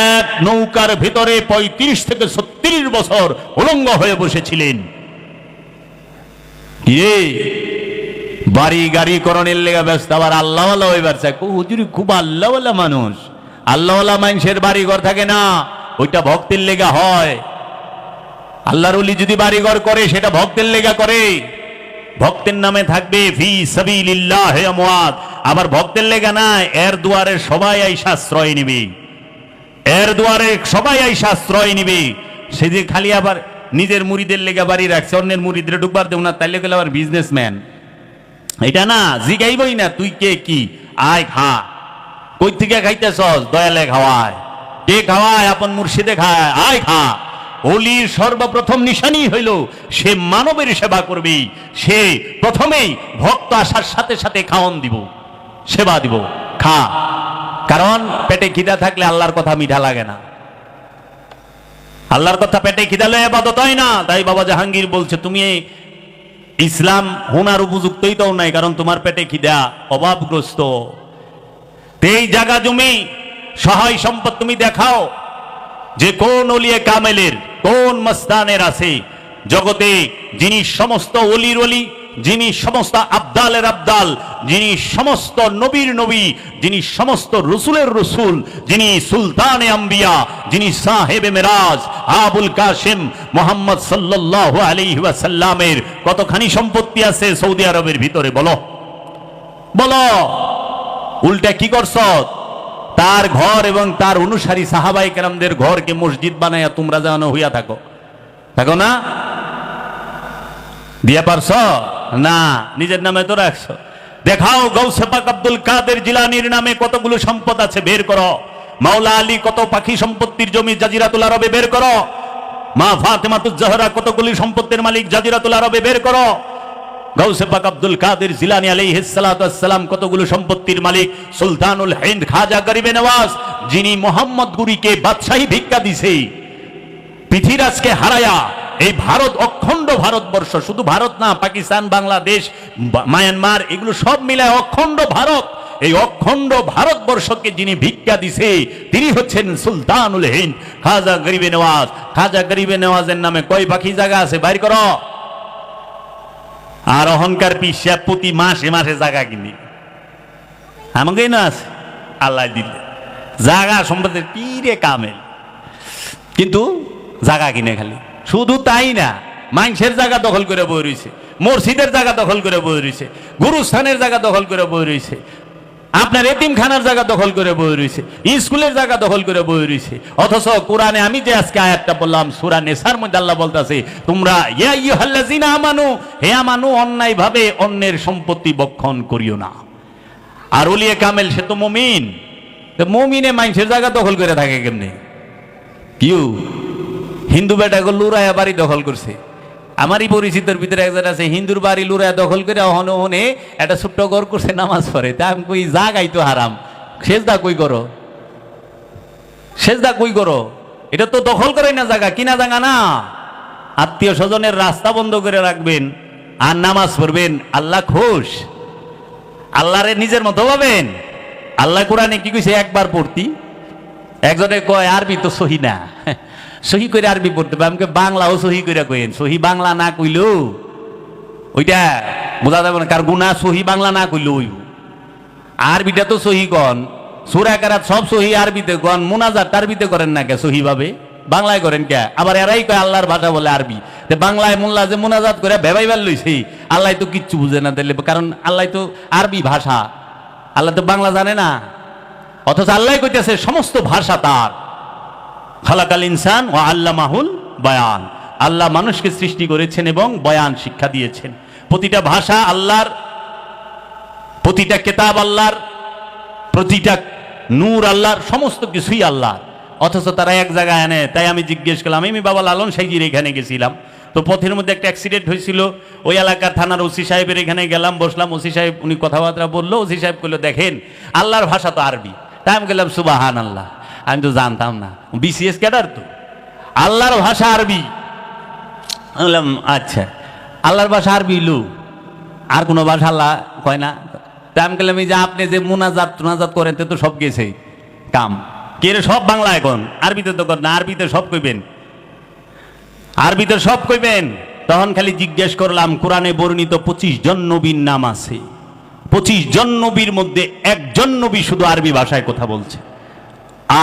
এক নৌকার ভিতরে 35 থেকে 36 বছর উলঙ্গ হয়ে বসেছিলেন। বাড়ি গাড়ি করণের লেগে ব্যস্ত, আবার আল্লাহওয়ালা হইবার চায়। হুজুরি খুব আল্লাহওয়ালা মানুষ। আল্লাহওয়ালা মানুষের বাড়ি ঘর থাকে না, ওইটা ভক্তের লেগা হয়। আল্লাহর ওলি যদি বাড়ি ঘর করে সেটা ভক্তের লেগা করে, ভক্তের নামে থাকবে ফি সাবিলিল্লাহ আমওয়াত। আবার ভক্তের লেগা না, এর দুয়ারে সবাই আইসা আশ্রয় নিবে, এর দুয়ারে সবাই আইসা আশ্রয় নিবে। সেদিন খালি আবার নিজের মুরিদের লেগা বাড়ি রাখছে, অন্যের মুরিদের ঢুকবার দেব না, তাইলে গেলে আবার বিজনেসম্যান। এটা না, জিগাইবই না তুই কে কি, আয় খা। কই থেকে খাইতেছস? দয়ালে খাওয়ায়। কে খাওয়ায়? আপন মুর্শিদে খায়, আয় খা। ওলির সর্বপ্রথম নিশানি হইল সে মানবের সেবা করবে। সে প্রথমেই ভক্ত আসার সাথে সাথে খাওয়ান দিব, সেবা দিব, খা। কারণ পেটে খিদা থাকলে আল্লাহর কথা মিঠা লাগে না। আল্লাহর কথা পেটে খিদা লয়ে ইবাদত হয় না। তাই বাবা জাহাঙ্গীর বলছে, তুমি ইসলাম হোনার উপযুক্তই তো নাই, কারণ তোমার পেটে খিদা, অভাবগ্রস্ত। এই জায়গা জমি সহায় সম্পদ তুমি দেখাও যে কোন ওলিয়ে কামেলের, কোন মস্তানের আছে জগতে, যিনি সমস্ত ওলির ওলি, যিনি সমস্ত আবদালের আবদাল, যিনি সমস্ত নবীর নবী, যিনি সমস্ত রসুলের রসুল, যিনি সুলতানে আম্বিয়া, যিনি সাহেবে মেরাজ আবুল কাসিম মুহাম্মদ সাল্লাল্লাহু আলাইহি ওয়াসাল্লামের কতখানি সম্পত্তি আছে সৌদি আরবের ভিতরে, বলো বলো। উল্টা কি করছ? তার ঘর এবং তার অনুসারী সাহাবায়ে কেরামদের ঘরকে মসজিদ বানায়া তোমরা যেন হইয়া থাকো, থাকো না? দিয়া পারছ না, নিজের নামে তো রাখছো। দেখাও গৌসে পাক আব্দুল কাদের জিলানীর নামে কতগুলো সম্পদ আছে, বের করো। মাওলা আলী কত পাখি সম্পত্তির জমি জাজিরাতুল আরবে, বের করো। মা ফাতেমাতুজ জাহরা কতগুলি সম্পত্তির মালিক জাজিরাতুল আরবে, বের করো। গৌসে পাক আব্দুল কাদের জিলানী আলাইহিস সালাতু ওয়াস সালাম কতগুলো সম্পত্তির মালিক। সুলতানুল হিন্দ খাজা গরিবে নওয়াজ, যিনি মোহাম্মদ গুরিকে বাদশাহী ভিক্ষা দিছে, পৃথিবীরাজকে হারায়া এই ভারত, অখণ্ড ভারতবর্ষ, শুধু ভারত না, পাকিস্তান, বাংলাদেশ, মায়ানমার, এগুলো সব মিলায় অখণ্ড ভারত, এই অখণ্ড ভারতবর্ষকে যিনি ভিক্ষা দিছে তিনি হচ্ছেন সুলতানুল হিন্দ খাজা গরিবে নওয়াজ। খাজা গরিবে নওয়াজের নামে কয় পাখি জায়গা আছে, বাইর করো। আর অহংকার পিসা প্রতি মাসে মাসে জায়গা কিনি, আমাকে না আছে আল্লাহ দিলে জায়গা সম্পদের পীরে কামেল, কিন্তু জায়গা কিনে খালি। শুধু তাই না, মানুষের জায়গা দখল করে বই রয়েছে, মসজিদের জায়গা দখল করে বই রয়েছে, গুরুস্থানের জায়গা দখল করে বই রয়েছে, আপনার এতিমখানার জায়গা দখল করে বই রয়েছে, স্কুলের জায়গা দখল করে বই রয়েছে। অথচ কোরআনে আমি যে আজকে আয়াতটা বললাম সূরা নিসার মধ্যে আল্লাহ বলতেছে, তোমরা ইয়া আইয়ুহাল্লাযিনা আমানু, হে আমানু, অন্যায় ভাবে অন্যের সম্পত্তি বক্ষণ করিও না। আর ওলিয়ে কামেল সে তো মুমিন, তো মুমিনে মানুষের জায়গা দখল করে থাকে কেমনে? কিউ হিন্দু বেটাকে লুরায়া বাড়ি দখল করছে। আমারই পরিচিতর ভিতরে একজন আছে, হিন্দুর বাড়ি লুরায়া দখল করে হনে হনে একটা ছোট্ট ঘর করছে নামাজ পড়ে। তা আমি কই জাগাই তো হারাম, সেজদা কই করো, সেজদা কই করো? এটা তো দখল করে না জায়গা, কিনা জায়গা না। আত্মীয় স্বজনের রাস্তা বন্ধ করে রাখবেন আর নামাজ পড়বেন, আল্লাহ খুশ, আল্লাহরে নিজের মতো পাবেন। আল্লাহ কোরআনে কি কইছে, একবার পড়তি। একজনে কয় আরবি তো সহি না, সহি করে আরবি পড়তে পারে, আমাকে বাংলাও সহি করে কইেন। সহি বাংলা না কইলেও ওইটা বোঝা যাবে না, কার গুনাহ সহি বাংলা না কইলেও হইব। আরবিটা তো সহি কন, সূরা কারাত সব সহি আরবিতে কন, মুনাজাত আরবিতে করেন না কে সহি ভাবে, বাংলায় করেন কে? আবার এরাই কয় আল্লাহর ভাষা বলে আরবি। তে বাংলায় মোল্লা যে মুনাজাত করে ভেবাইবার লইছে, আল্লাহ তো কিচ্ছু বুঝে না দিলে, কারণ আল্লাহ তো আরবি ভাষা, আল্লাহ তো বাংলা জানে না। অথচ আল্লাহ কইতেছে সমস্ত ভাষা তার। খালাকাল ইনসান ওয়া আল্লামাহুল বায়ান, আল্লাহ মানুষকে সৃষ্টি করেছেন এবং বয়ান শিক্ষা দিয়েছেন। প্রতিটা ভাষা আল্লাহর, প্রতিটা কিতাব আল্লাহর, প্রতিটা নূর আল্লাহর, সমস্ত কিছুই আল্লাহর। অথচ তারা এক জায়গায় আনে। তাই আমি জিজ্ঞেস করলাম, আমি বাবা লালন সাইজির এখানে গেছিলাম, তো পথের মধ্যে একটা অ্যাক্সিডেন্ট হয়েছিল, ওই এলাকার থানার ওসি সাহেবের এখানে গেলাম, বসলাম। ওসি সাহেব উনি কথাবার্তা বললো। ওসি সাহেব বললো, দেখেন আল্লাহর ভাষা তো আরবি। তাই আমি গেলাম সুবাহান আল্লাহ, আমি তো জানতাম না, বিসিএস ক্যাডার তো, আল্লাহর ভাষা আরবি। বললাম আচ্ছা, আল্লাহর ভাষা আরবি লু, আর কোনো ভাষা আল্লাহ কয় না? তাই আমি গেলাম, এই যে আপনি যে মুনাজাত করেন তো সব গেছে কাম, কে রে সব বাংলা, এখন আরবিতে তো কর না, আরবিতে সব কইবেন, আরবিতে সব কইবেন। তখন খালি জিজ্ঞেস করলাম, কোরআনে বর্ণিত 25 জন নবীর নাম আছে, 25 জন নবীর মধ্যে একজন নবী শুধু আরবি ভাষায় কথা বলছে,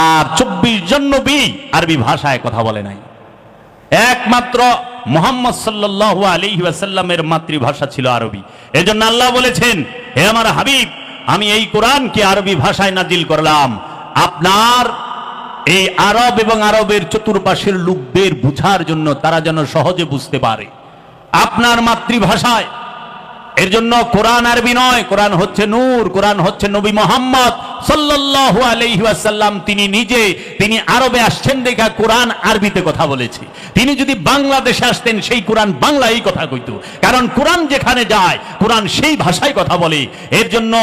আর 24 জন নবী আরবি ভাষায় কথা বলে নাই। একমাত্র মুহাম্মদ সাল্লাল্লাহু আলাইহি ওয়াসাল্লামের মাতৃভাষা ছিল আরবি। এজন্য আল্লাহ বলেছেন, হে আমার হাবিব, আমি এই কোরআনকে আরবি ভাষায় নাজিল করলাম আপনার এই আরব এবং আরবের চতুর্পাশের লোকদের বুঝার জন্য, তারা যেন সহজে বুঝতে পারে আপনার মাতৃভাষায়। এর জন্য কোরআন আরবি নয়, কোরআন হচ্ছে নূর, কোরআন হচ্ছে নবী মুহাম্মদ সাল্লাল্লাহু আলাইহি ওয়াসাল্লাম। তিনি নিজে, তিনি আরবে আসছেন দেখা কোরআন আরবিতে কথা বলেছে। তিনি যদি বাংলাদেশে আসতেন, সেই কোরআন বাংলায় কথা কইতো, কারণ কোরআন যেখানে যায় কোরআন সেই ভাষায় কথা বলে। এর জন্য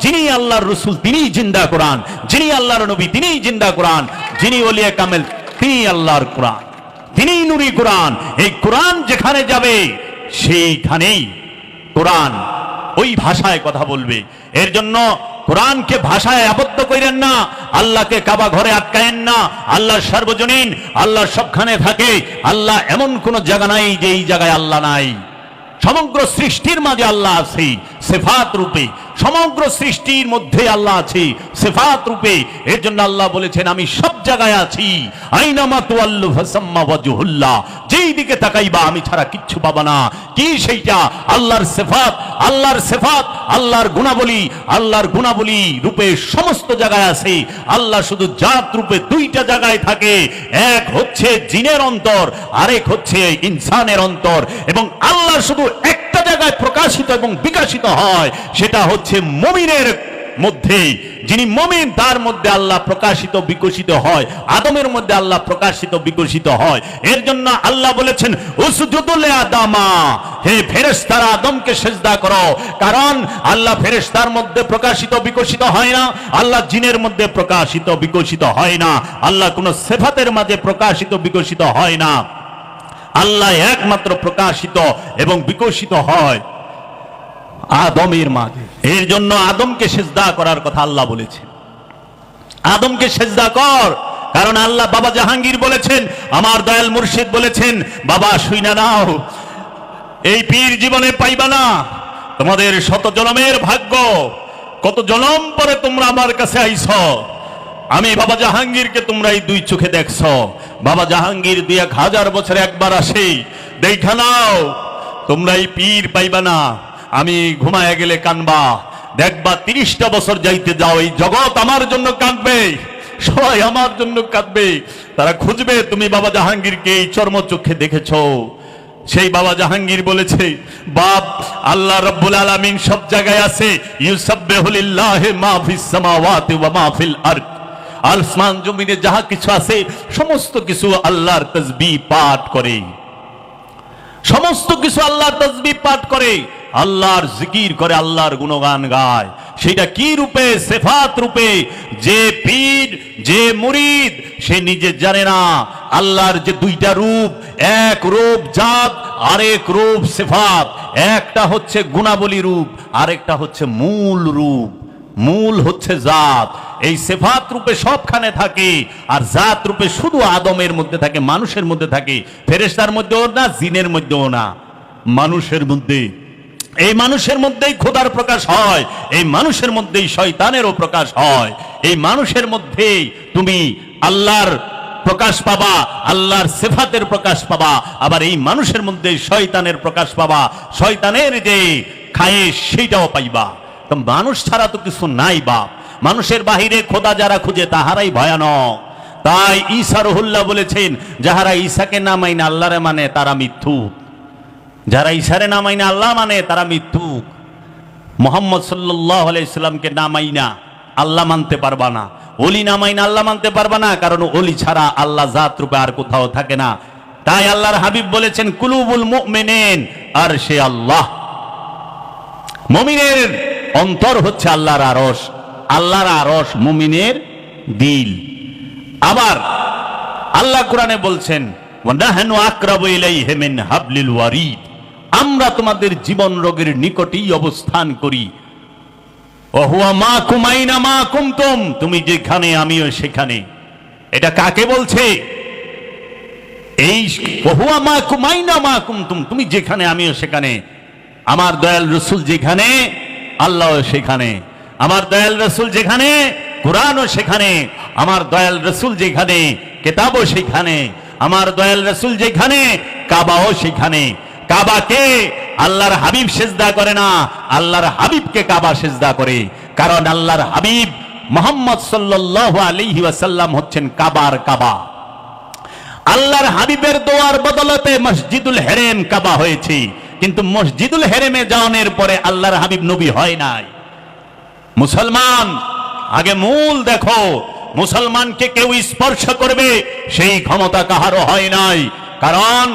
যিনি আল্লাহর রাসূল তিনিই জিন্দা কোরআন, যিনি আল্লাহর নবী তিনিই জিন্দা কোরআন, যিনি ওলিয়ে কামেল তিনি আল্লাহর কোরআন, তিনিই নূরি কোরআন। এই কোরআন যেখানে যাবে সেইখানেই কোরআন ওই ভাষায় কথা বলবে। এর জন্য কোরআনকে ভাষায় আবদ্ধ করেন না, আল্লাহকে কাবা ঘরে আটকায়েন না। আল্লাহ সর্বজনীন, আল্লাহ সবখানে থাকে। আল্লাহ এমন কোন জায়গা নাই যে এই জায়গায় আল্লাহ নাই। সমগ্র সৃষ্টির মাঝে আল্লাহ আছে সিফাত রূপে, সমগ্র সৃষ্টির মধ্যে আল্লাহ আছে সিফাত রূপে। এর জন্য আল্লাহ বলেছেন, আমি সব জায়গায় আছি। আইনামা তুআল্লু ফাসাম্মা ওয়াজহুল্লাহ, যেই দিকে তাকাইবা আমি ছাড়া কিচ্ছু পাবা না। কি সেইটা? আল্লাহর সিফাত, আল্লাহর সিফাত, আল্লাহর গুণাবলী, আল্লাহর গুণাবলী রূপে সমস্ত জায়গায় আছে। আল্লাহ শুধু জাত রূপে দুইটা জায়গায় থাকে, এক হচ্ছে জিনের অন্তর, আরেক হচ্ছে ইনসানের অন্তর। এবং আল্লাহ শুধু একটা জায়গায় জায়গায় প্রকাশিত এবং বিকশিত হয় সেটা হচ্ছে মুমিনের মধ্যে। যিনি মুমিন তার মধ্যে আল্লাহ প্রকাশিত বিকশিত হয়, আদমের মধ্যে আল্লাহ প্রকাশিত বিকশিত হয়। এর জন্য আল্লাহ বলেছেন উসজুদু লিআদামা, হে ফেরেশতারা আদমকে সিজদা করো। কারণ আল্লাহ ফেরেশতার মধ্যে প্রকাশিত বিকশিত হয় না, আল্লাহ জিনের মধ্যে প্রকাশিত বিকশিত হয় না, আল্লাহ কোন সিফাতের মাঝে প্রকাশিত বিকশিত হয় না। আল্লাহ একমাত্র প্রকাশিত এবং বিকশিত হয় আদমের মাঝে। এর জন্য আদমকে সিজদা করার কথা আল্লাহ বলেছেন, আদমকে সিজদা কর। কারণ আল্লাহ বাবা জাহাঙ্গীর বলেছেন, আমার দয়াল মুর্শিদ বলেছেন, বাবা শুইনা নাও, এই পীর জীবনে পাইবা না, তোমাদের শত জনমের ভাগ্য, কত জনম পরে তোমরা আমার কাছে আইছ। আমি বাবা জাহাঙ্গীরকে তোমরা এই দুই চোখে দেখছ। বাবা জাহাঙ্গীর 1000 বছরে একবার আসে, দেখা নাও, তোমরা এই পীর পাইবা না। আমি ঘুমায় গেলে কানবা, দেখবা 30টা বছর যাইতে যাও, এই জগৎ আমার জন্য কাঁদবে, সবাই আমার জন্য কাঁদবে, তারা খুঁজবে তুমি বাবা জাহাঙ্গীরকে এই চর্মচক্ষে দেখেছো। সেই বাবা জাহাঙ্গীর বলেছে, বাপ আল্লাহ রাব্বুল আলামিন সব জায়গায় আছে, ইউসাব্বিহু লিল্লাহি মা ফিস সামাওয়াতি ওয়া মা ফিল আরদ, আসমান জমিনে যাহা কিছু আছে সমস্ত কিছু আল্লাহর তাসবিহ পাঠ করে, সমস্ত কিছু আল্লাহর তাসবিহ পাঠ করে, আল্লাহর জিকির করে, আল্লাহর গুণগান গায়। সেটা কি রূপে? সিফাত রূপে। যে পীর, যে মুরিদ, সে নিজে জানে না আল্লাহর যে দুইটা রূপ, এক রূপ জাত, আরেক রূপ সিফাত। একটা হচ্ছে গুণাবলী রূপ, আরেকটা হচ্ছে মূল রূপ। মূল হচ্ছে জাত, এই সিফাত রূপে সবখানে থাকে, আর জাত রূপে শুধু আদমের মধ্যে থাকে, মানুষের মধ্যে থাকে, ফেরেশতার মধ্যেও না, জিনের মধ্যেও না, মানুষের মধ্যে। এই মানুষের মধ্যেই খোদার প্রকাশ হয়, এই মানুষের মধ্যেই শয়তানেরও প্রকাশ হয়। এই মানুষের মধ্যেই তুমি আল্লাহর প্রকাশ পাবা, আল্লাহর সিফাতের প্রকাশ পাবা। আবার এই মানুষের মধ্যে শয়তানের প্রকাশ পাবা, শয়তানের যে খায়েশ সেইটাও পাইবা। তো মানুষ ছাড়া তো কিছু নাই বাপ। মানুষের বাহিরে খোদা যারা খুঁজে তাহারাই ভয়ানক। তাই ঈসা রুহুল্লাহ বলেছেন, যাহারা ঈসাকে না মাইনে আল্লাহরে মানে তারা মিথ্যুক, যারা ঈসারে না মাইনা আল্লাহ মানে তারা মিথ্যুক। মুহাম্মদ সাল্লাল্লাহু আলাইহি সাল্লামকে না মাইনা আল্লাহ মানতে পারবা না, ওলি না মাইনা আল্লাহ মানতে পারবা না, কারণ ওলি ছাড়া আল্লাহ জাত রূপে আর কোথাও থাকে না। তাই আল্লাহর হাবিব বলেছেন, কুলুবুল মুমিনিন আরশে আল্লাহ, মুমিনের অন্তর হচ্ছে আল্লাহর আরশ, আল্লাহর আরশ মুমিনের দিল। আবার আল্লাহ কোরআনে বলছেন, ওয়া নাহনু আকরাবু ইলাইহি মিন হাবলিল ওয়ারিদ, আমরা তোমাদের জীবন রোগের নিকটেই অবস্থান করি। ওয়া হুয়া মাকুম আইনা মা কুনতুম, তুমি যেখানে আমিও সেখানে। এটা কাকে বলছে? এই ওয়া হুয়া মাকুম আইনা মা কুনতুম, তুমি যেখানে আমিও সেখানে। আমার দয়াল রাসূল যেখানে আল্লাহও সেখানে, আমার দয়াল রাসূল যেখানে কুরআনও সেখানে, আমার দয়াল রাসূল যেখানে কিতাবও সেখানে, আমার দয়াল রাসূল যেখানে কাবাও সেখানে। কাবাকে আল্লাহর হাবিব সিজদা করে না, আল্লাহর হাবিবকে কাবা সিজদা করে। কারণ আল্লাহর হাবিব মুহাম্মদ সাল্লাল্লাহু আলাইহি ওয়াসাল্লাম হচ্ছেন কাবার কাবা। আল্লাহর হাবিবের দোয়ার বদলতে মসজিদুল হেরেম কাবা হয়েছে, কিন্তু মসজিদুল হেরেমে যাওয়ার পরে আল্লাহর হাবিব নবী হয় নাই। মুসলমান আগে মূল দেখো, মুসলমানকে কেউ স্পর্শ করবে সেই ক্ষমতা কাহারও হয় নাই। কারণ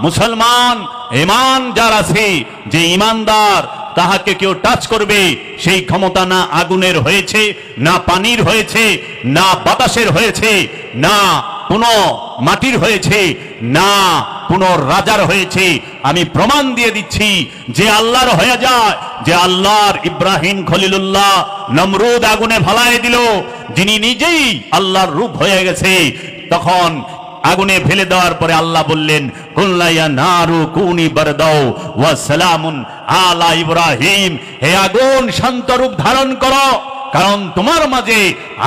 মুসলমান ঈমান যার আছে, যে ঈমানদার, তাহাকে কেউ টাচ করবে সেই ক্ষমতা না আগুনের হয়েছে, না পানির হয়েছে, না বাতাসের হয়েছে, না কোন মাটির হয়েছে, না কোন রাজার হয়েছে। আমি প্রমাণ দিয়ে দিচ্ছি, যে আল্লাহর হয়ে যায়, যে আল্লাহর ইব্রাহিম খলিলুল্লাহ নমরুদ আগুনে ভালায় দিল, যিনি নিজেই আল্লাহর রূপ হয়ে গেছে, তখন আগুনে ফেলে দেওয়ার পরে আল্লাহ বললেন, কুল্লায়া নারু কুনি বারদাও ওয়া সালামুন আলা ইব্রাহিম, হে আগুন শান্ত রূপ ধারণ করো, কারণ তোমার মাঝে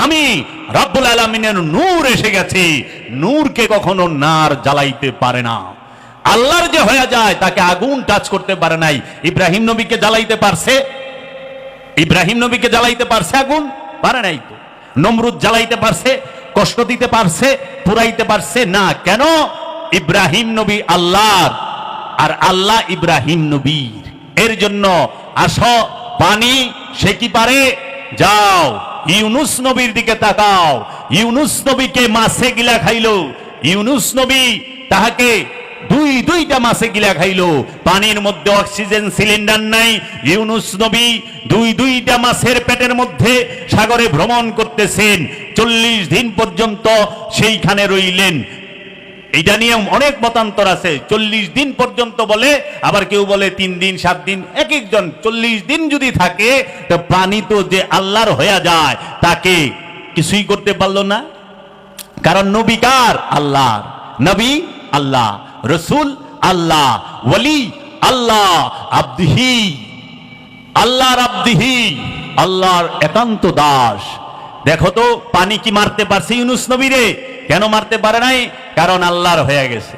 আমি রব্বুল আলামিনের নূর এসে গেছে। নূরকে কখনো নার জ্বালাইতে পারে না। আল্লাহর যে হয়ে যায় তাকে আগুন টাচ করতে পারে নাই। ইব্রাহিম নবীকে জ্বালাইতে পারছে? ইব্রাহিম নবীকে জ্বালাইতে পারছে আগুন? পারে নাই তো। নমরুদ জ্বালাইতে পারছে? কষ্ট দিতে পারছে? পুরাইতে পারছে না। কেন? ইব্রাহিম নবী আল্লাহর, আর আল্লাহ ইব্রাহিম নবীর। এর জন্য আসো পানি সে কি পারে, যাও ইউনুস নবীর দিকে তাকাও। ইউনুস নবীকে মাছে গিলা খাইলো, ইউনুস নবী তাহাকে দুইটা মাছে গিলা খাইলো। পানির মধ্যে অক্সিজেন সিলিন্ডার নাই, ইউনুস নবী দুইটা মাছের পেটের মধ্যে সাগরে ভ্রমণ করতেছেন। 40 দিন পর্যন্ত সেইখানে রইলেন। এটা নিয়ে অনেক মতান্তর আছে। 40 দিন পর্যন্ত বলে, আবার কেউ বলে 3 দিন 7 দিন, এক একজন। 40 দিন যদি থাকে তো পানি তো যে আল্লাহর হয়ে যায়, তাকে কিছুই করতে পারলো না। কারণ নবী কার? আল্লাহর। নবী আল্লাহ, রসুল আল্লাহ, ওয়ালি আল্লাহ, আব্দিহি আল্লাহর, আব্দিহি আল্লাহর একান্ত দাস। দেখো তো পানি কি মারতে পারছে ইউনুস নবীরে? কেন মারতে পারে নাই? কারণ আল্লাহর হয়ে গেছে।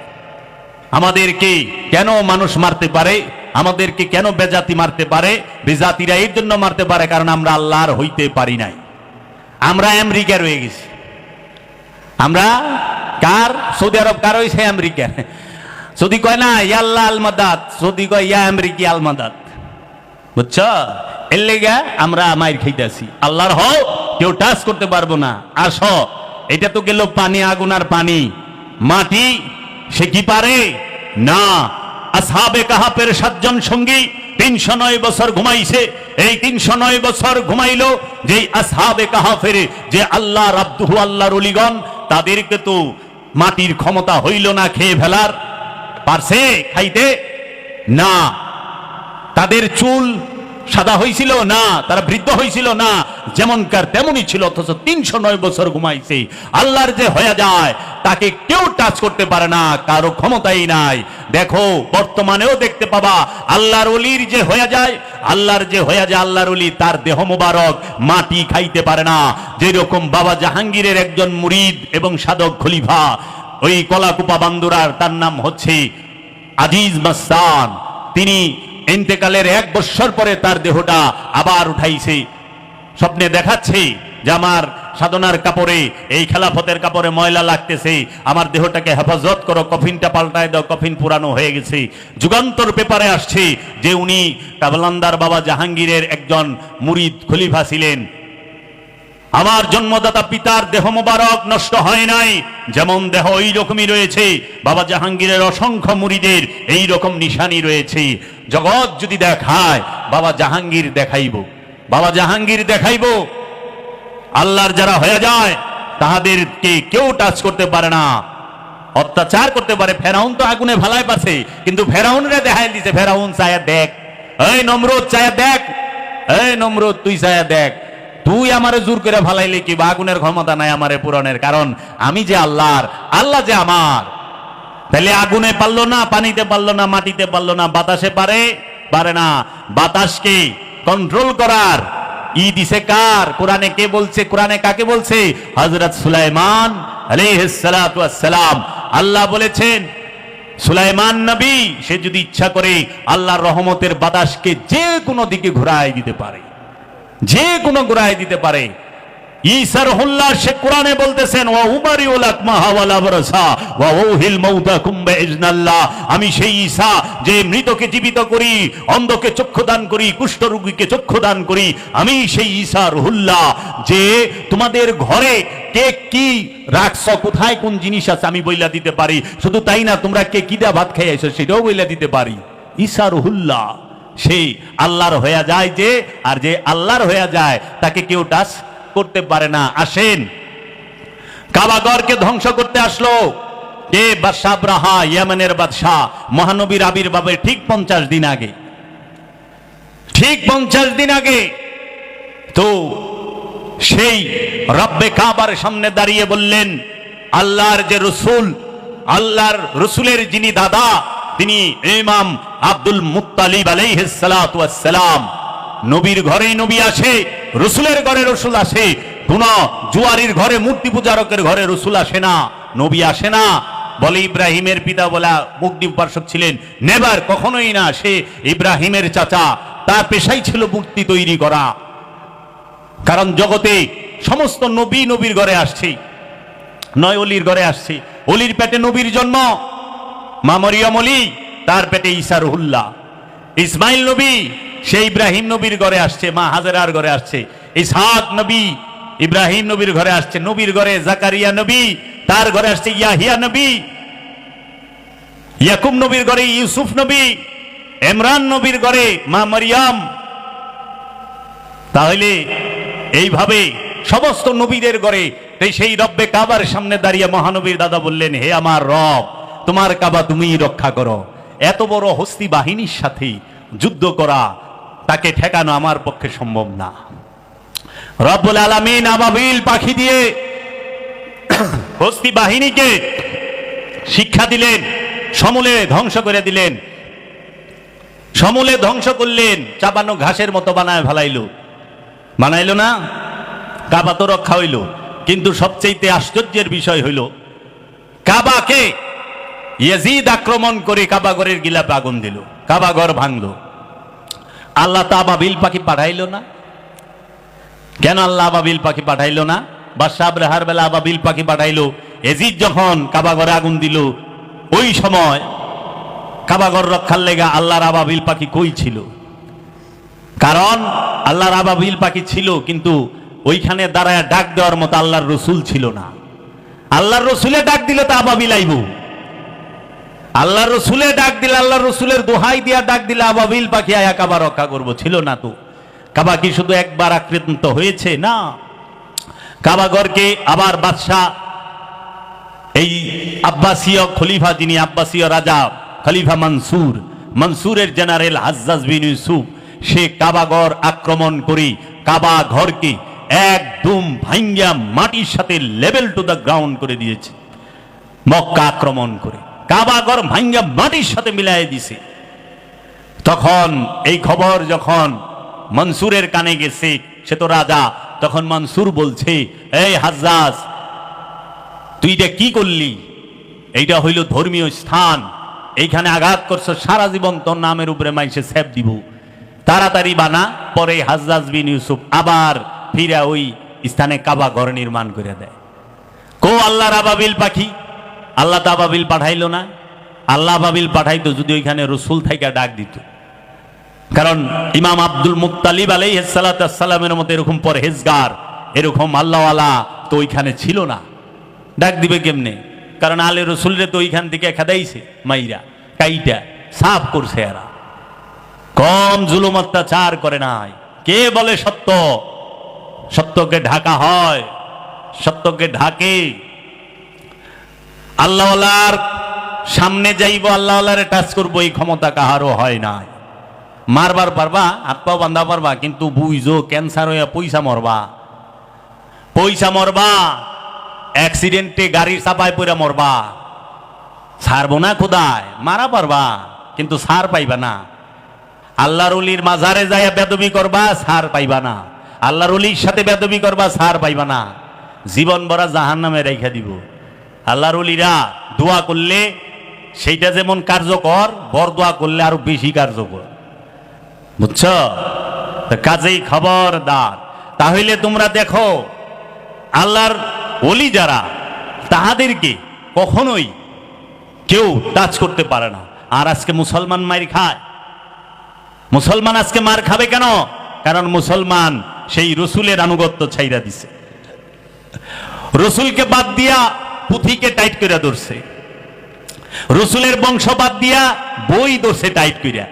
আমাদেরকে কেন মানুষ মারতে পারে? আমাদেরকে কেন বেজাতি মারতে পারে? বেজাতিরা এর জন্য মারতে পারে কারণ আমরা আল্লাহর হইতে পারি নাই। আমরা আমেরিকা রয়ে গেছি। আমরা কার? সৌদি আরব কার হয়েছে? আমেরিকা। সৌদি কয় না ইয়া আল্লাহ আল মাদাদ, সৌদি কয় ইয়া আমেরিকি আল মাদাদ। বুঝছ? এর লেগে আমরা মাইর খাইতেছি। আল্লাহর হও, কেউ টাচ করতে পারবো না। আসো, এটা তো গেল পানি, আগুন আর পানি। মাটি সে কি পারে না। আসহাবে কাহাফের 7 জন সঙ্গী 309 বছর ঘুমাইছে। এই 309 বছর ঘুমাইলো যে আসহাবে কাহাফের যে আল্লাহ রাব্দুহু, আল্লাহর ওলিগণ, তাদেরকে তো মাটির ক্ষমতা হইল না খেয়ে ফেলার। পারছে খাইতে? না। তাদের চুল সাদা হয়েছিল না, তারা বৃদ্ধ হয়েছিল না, যেমনকার তেমনই ছিল। অথচ 309 বছর ঘুমাইছে। আল্লাহর যে হয়ে যায় তাকে কেউ টাচ করতে পারে না, কারো ক্ষমতাই নাই। দেখো বর্তমানেও দেখতে পাবা আল্লাহর ওলির যে হয়ে যায়, আল্লাহর যে হয়ে যায় আল্লাহর ওলি, তার দেহ মোবারক মাটি খাইতে পারে না। যেরকম বাবা জাহাঙ্গীরের একজন মুরিদ এবং সাধক খলিফা, ওই কলাকুপা বান্দুরার, তার নাম হচ্ছে আজিজ মাস্তান, তিনি ইন্তেকালের 1 বছর পরে তার দেহটা আবার উঠাইছে। স্বপ্নে দেখাচ্ছে যে আমার সাধনার কাপড়ে, এই খেলাফতের কাপড়ে ময়লা লাগতেছে, আমার দেহটাকে হেফাজত করো, কফিনটা পাল্টায় দাও, কফিন পুরানো হয়ে গেছে। যুগান্তর পেপারে আসছে যে উনি কাবলান্দার বাবা জাহাঙ্গীরের একজন মুরিদ খলিফা ছিলেন। আমার জন্মদাতা পিতার দেহ মোবারক নষ্ট হয় নাই, যেমন দেহ ওই রকমই রয়েছে। বাবা জাহাঙ্গীরের অসংখ্য মুরিদের এই রকম নিশানি রয়েছে। জগৎ যদি দেখায়, বাবা জাহাঙ্গীর দেখাইব, বাবা জাহাঙ্গীর দেখাইব। আল্লাহর যারা হয়ে যায় তাহাদেরকে কেউ টাচ করতে পারে না, অত্যাচার করতে পারে। ফেরাউন তো আগুনে ভালাই পাচ্ছে, কিন্তু ফেরাউনরে দেখাই দিছে। ফেরাউন চায়া দেখ, এই নমরুদ চায়া দেখ, এই নমরুদ তুই চায়া দেখ, তুই আমারে জোর করে ফালাইলে কি? আগুনের ক্ষমতা নাই আমারে পুরানের, কারণ আমি যে আল্লাহর, আল্লাহ যে আমার। তাহলে আগুনে পারলো না, পানিতে পারলো না, মাটিতে পারলো না, বাতাসে পারে? পারে না। বাতাসকে কন্ট্রোল করার দিছে কার? কোরআনে কে বলছে? কোরআনে কাকে বলছে? হযরত সুলাইমান আলাইহিস সালাতু ওয়াস সালাম। আল্লাহ বলেছেন সুলাইমান নবী সে যদি ইচ্ছা করে আল্লাহর রহমতের বাতাসকে যে কোনো দিকে ঘুরায় দিতে পারে, যে কোনো ঘুরায় দিতে পারে। ঈসা রুহুল্লাহ সে কোরআনে বলতেছেন ওয়া উমারিউল আকমাহা ওয়াল আবরাসা ওয়া উহিল মাউতাকুম বিইজনিল্লাহ। আমি সেই ঈসা যে মৃতকে জীবিত করি, অন্ধকে চক্ষু দান করি, কুষ্ঠরোগীকে চক্ষু দান করি। আমি সেই ঈসা রুহুল্লাহ যে তোমাদের ঘরে কে কি রাখছো, কোথায় কোন জিনিস আছে আমি বইলা দিতে পারি। শুধু তাই না, তোমরা কে কি দা ভাত খেয়ে আইছো সেটাও বইলা দিতে পারি। ঈসা রুহুল্লাহ সেই আল্লাহর হয়ে যায় যে, আর যে আল্লাহর হয়ে যায় তাকে কেউ টাচ করতে পারে না। আসেন, কাবাগরকে ধ্বংস করতে আসলো কে? বাদশা আবরাহা, ইয়েমেনের বাদশাহ। মহানবীর আবির্ভাবের ঠিক 50 দিন আগে, ঠিক 50 দিন আগে তো সেই রব্বে কাবার সামনে দাঁড়িয়ে বললেন, আল্লাহর যে রসুল, আল্লাহর রসুলের যিনি দাদা, তিনি ইমাম আব্দুল মুত্তালিব আলাইহিস সালাতু ওয়াস সালাম। নবীর ঘরে নবী আসে, রসুলের ঘরে রসুল আসে। কোন জুয়ারির ঘরে, মূর্তি পূজারকের ঘরে রসুল আসে না, নবী আসে না। বলে ইব্রাহিমের পিতা বলা মুগ্ধি উপাসক ছিলেন, নেবার, কখনোই না। সে ইব্রাহিমের চাচা, তার পেশাই ছিল মূর্তি তৈরি করা। কারণ জগতে সমস্ত নবী নবীর ঘরে আসছে, নয় অলির ঘরে আসছে। অলির পেটে নবীর জন্ম, মা মরিয়ম অলি, তার পেটে ঈসা রুহুল্লাহ। ইসমাইল নবী সে ইব্রাহিম নবীর ঘরে আসছে, মা হাজেরার ঘরে আসছে। ইসহাক নবী ইব্রাহিম নবীর ঘরে আসছে, নবীর ঘরে জাকারিয়া নবী, তার ঘরে আসছে ইয়াহিয়া নবী। ইয়াকুব নবীর ঘরে ইউসুফ নবী, ইমরান নবীর ঘরে মা মারিয়াম। তাহলে এইভাবে সমস্ত নবীদের ঘরে সেই রব্বে কাবার সামনে দাঁড়িয়ে মহানবীর দাদা বললেন, হে আমার রব, তোমার কাবা তুমিই রক্ষা করো। এত বড় হস্তি বাহিনীর সাথে যুদ্ধ করা, তাকে ঠেকানো আমার পক্ষে সম্ভব না। রব্বুল আলামিন আবাবিল পাখি দিয়ে হস্তি বাহিনীকে শিক্ষা দিলেন, সমূলে ধ্বংস করে দিলেন। সমূলে ধ্বংস করলেন, চাপানো ঘাসের মতো বানায় বানাইলো না, কাবা তো রক্ষা হইল। কিন্তু সবচেয়ে আশ্চর্যের বিষয় হইল, কাবাকে ইয়াজিদ আক্রমণ করে কাবাগরের গিলাপে আগুন দিল, কাবাগর ভাঙলো। আল্লাহ তো আবাবিল পাখি পাঠাইল না। কেন আল্লাহ আবাবিল পাখি পাঠাইল না? বাদশাহ আবরাহার বেলা আবাবিল পাখি পাঠাইলো। ইয়াজিদ যখন কাবাগরে আগুন দিল, ওই সময় কাবাগর রক্ষার লেগা আল্লাহর আবাবিল পাখি কই ছিল? কারণ আল্লাহর আবাবিল পাখি ছিল, কিন্তু ওইখানে দাঁড়ায় ডাক দেওয়ার মতো আল্লাহর রসুল ছিল না। আল্লাহর রসুলে ডাক দিলে তো আবাবিল আইব। আল্লাহর রসুলে ডাক দিলে, আল্লাহর রসুলের দোহাই দিয়া ডাক দিলে আবাবিল পাখি আয়া কাবা রক্ষা করবো, ছিল না তো। কাবা কি শুধু একবার আক্রান্ত হয়েছে? না, কাবাগরকে আবার বাদশাহ এই আব্বাসীয় খলিফা, যিনি আব্বাসীয় রাজা খলিফা মনসুরের জেনারেল হাজ্জাজ বিন ইউসুফ, সে কাবাগর আক্রমণ করে কাবা ঘরকে একদম ভাঙ্গা মাটির সাথে লেভেল টু দ্য গ্রাউন্ড করে দিয়েছে। মক্কা আক্রমণ করে কাবাগর ভাঙ্গা মাটির সাথে মিলাই দিছে। তখন এই খবর যখন মনসুরের কানে গেছে, সে তো রাজা, তখন মনসুর বলছে, এই হাজ্জাজ, তুই এটা কি করলি? এইটা হইল ধর্মীয় স্থান, এইখানে আঘাত করছো, সারা জীবন তোর নামের উপরে মাইসে সেব দিব, তাড়াতাড়ি বানা। পরে হাজ্জাজ বিন ইউসুফ আবার ফিরে ওই স্থানে কাবা ঘর নির্মাণ করে দেয়। কো আল্লাহর আবাবিল পাখি? আল্লাহ তো আবাবিল পাঠাইলো না। আল্লাহ আবাবিল পাঠাইতো যদি ওইখানে রসুল থাইকা ডাক দিত। কারণ ইমাম আব্দুল মুত্তালিব আলাইহিস সালাতু ওয়াস সালামের মতো এরকম পরহেজগার, এরকম আল্লাহওয়ালা তো ওইখানে ছিল না। ডাক দিবে কেমনে? কারণ আলে রসুলরে তো ওইখান থেকে খেদাইছে, মাইরা কাইটা সাফ করছে। এরা কম জুলুম অত্যাচার করে নাই। কে বলে সত্য? সত্যকে ঢাকা হয়, সত্যকে ঢাকে। আল্লাহওয়ালার সামনে যাইব, আল্লাহওয়ালারে টাচ করবো, এই ক্ষমতা কাহারও হয় নাই। মারবার পারবা, হাত পাও বান্ধা পারবা, কিন্তু বুঝো ক্যান্সার হইয়া পয়সা মরবা, অ্যাক্সিডেন্টে গাড়ির চাপায় পড়ে মরবা, ছাড়বো না খোদায়। মারা পারবা কিন্তু ছাড় পাইবা না। আল্লাহর ওলির মাজারে যাইয়া বেদবি করবা, ছাড় পাইবা না। আল্লাহর ওলির সাথে বেদবি করবা, ছাড় পাইবা না। জীবন ভরা জাহান্নামে রেখে দিব। আল্লাহর ওলিরা দোয়া করলে সেইটা যেমন কার্যকর, বর দোয়া করলে আরো বেশি কার্যকর, বুঝছ? কাজেই খবরদার। তাহলে তোমরা দেখো, আল্লাহর ওলি যারা, তাহাদেরকে কখনোই কেউ টাচ করতে পারে না। আর আজকে মুসলমান মার খায়। মুসলমান আজকে মার খাবে কেন? কারণ মুসলমান সেই রসুলের আনুগত্য ছাইরা দিছে, রসুলকে বাদ দিয়া পুঁথিকে টাইট করে ধরছে, রসুলের বংশ বাদ দিয়া বই ধরছে টাইট করিয়া,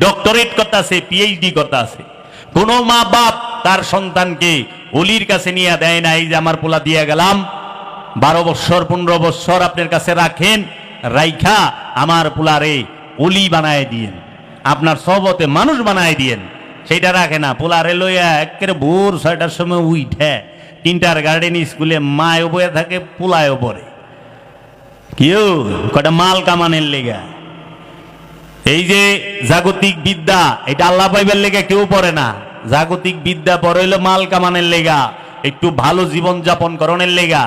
ডক্টরেট করতে আছে, পিএইচডি করতে আছে। কোন মা বাপ তার সন্তানকে অলির কাছে নিয়ে দেয় না। এই যে আমার পোলা দিয়ে গেলাম, 12 বৎসর 15 বৎসর আপনার কাছে রাখেন, রাইখা আমার পোলারে অলি বানায় দিয়েন, আপনার সবতে মানুষ বানায় দিয়েন। সেইটা রাখে না। পোলারে লইয়া একেবারে ভোর 6টার সময় উঠে কিন্টার গার্ডেন স্কুলে মায়ও বয়ে থাকে, পোলায়ও পড়ে। কেউ কটা মাল কামানের লেগা। এই যে জাগতিক বিদ্যা, এটা আল্লাহ পাইবার লেগা কেউ পড়ে না। জাগতিক বিদ্যা পড়ে হইলো মাল কামানের লেগা, একটু ভালো জীবন যাপন করণের লেগা।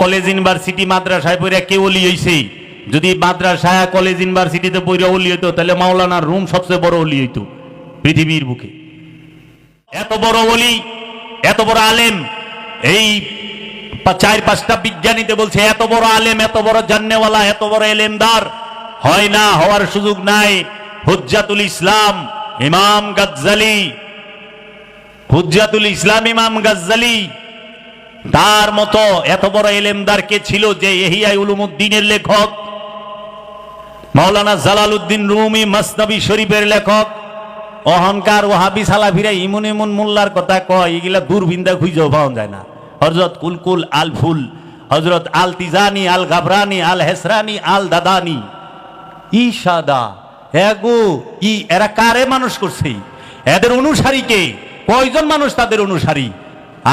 কলেজ ইউনিভার্সিটি মাদ্রাসায় পড়ে কেউ অলি হইছে। যদি মাদ্রাসা কলেজ ইউনিভার্সিটিতে পড়ে অলি হইতো, তাহলে মাওলানার রুম সবচেয়ে বড় অলি হইতো পৃথিবীর বুকে। এত বড় অলি, এত বড় আলেম, এই 4-5টা বিজ্ঞানীতে বলছে এত বড় আলেম, এত বড় জান্নেওয়ালা, এত বড় এলেমদার হয় না, হওয়ার সুযোগ নাই। হুজ্জাতুল ইসলাম ইমাম গাজ্জালি, হুজ্জাতুল ইসলাম ইমাম গাজ্জালি, তার মতো এত বড় ইলমদার কে ছিল যে ইহয়া উলুমুদ্দিনের লেখক, মাওলানা জালালউদ্দিন রুমি মসনবী শরীফের লেখক। অহংকার ওয়াহাবি সালাফিরা ইমন ইমন মোল্লার কথা কয়, এগুলা দূরবিন্দা খুঁজেও পাওয়া যায় না। হযরত কুলকুল আল ফুল, হযরত আল তিজানি, আল গাবরানি, আল হেসরানি, আল দাদানি, ইশাদা এগো এরা কারে মানুষ করছে? এদের অনুসারী কে? কয়জন মানুষ তাদের অনুসারী?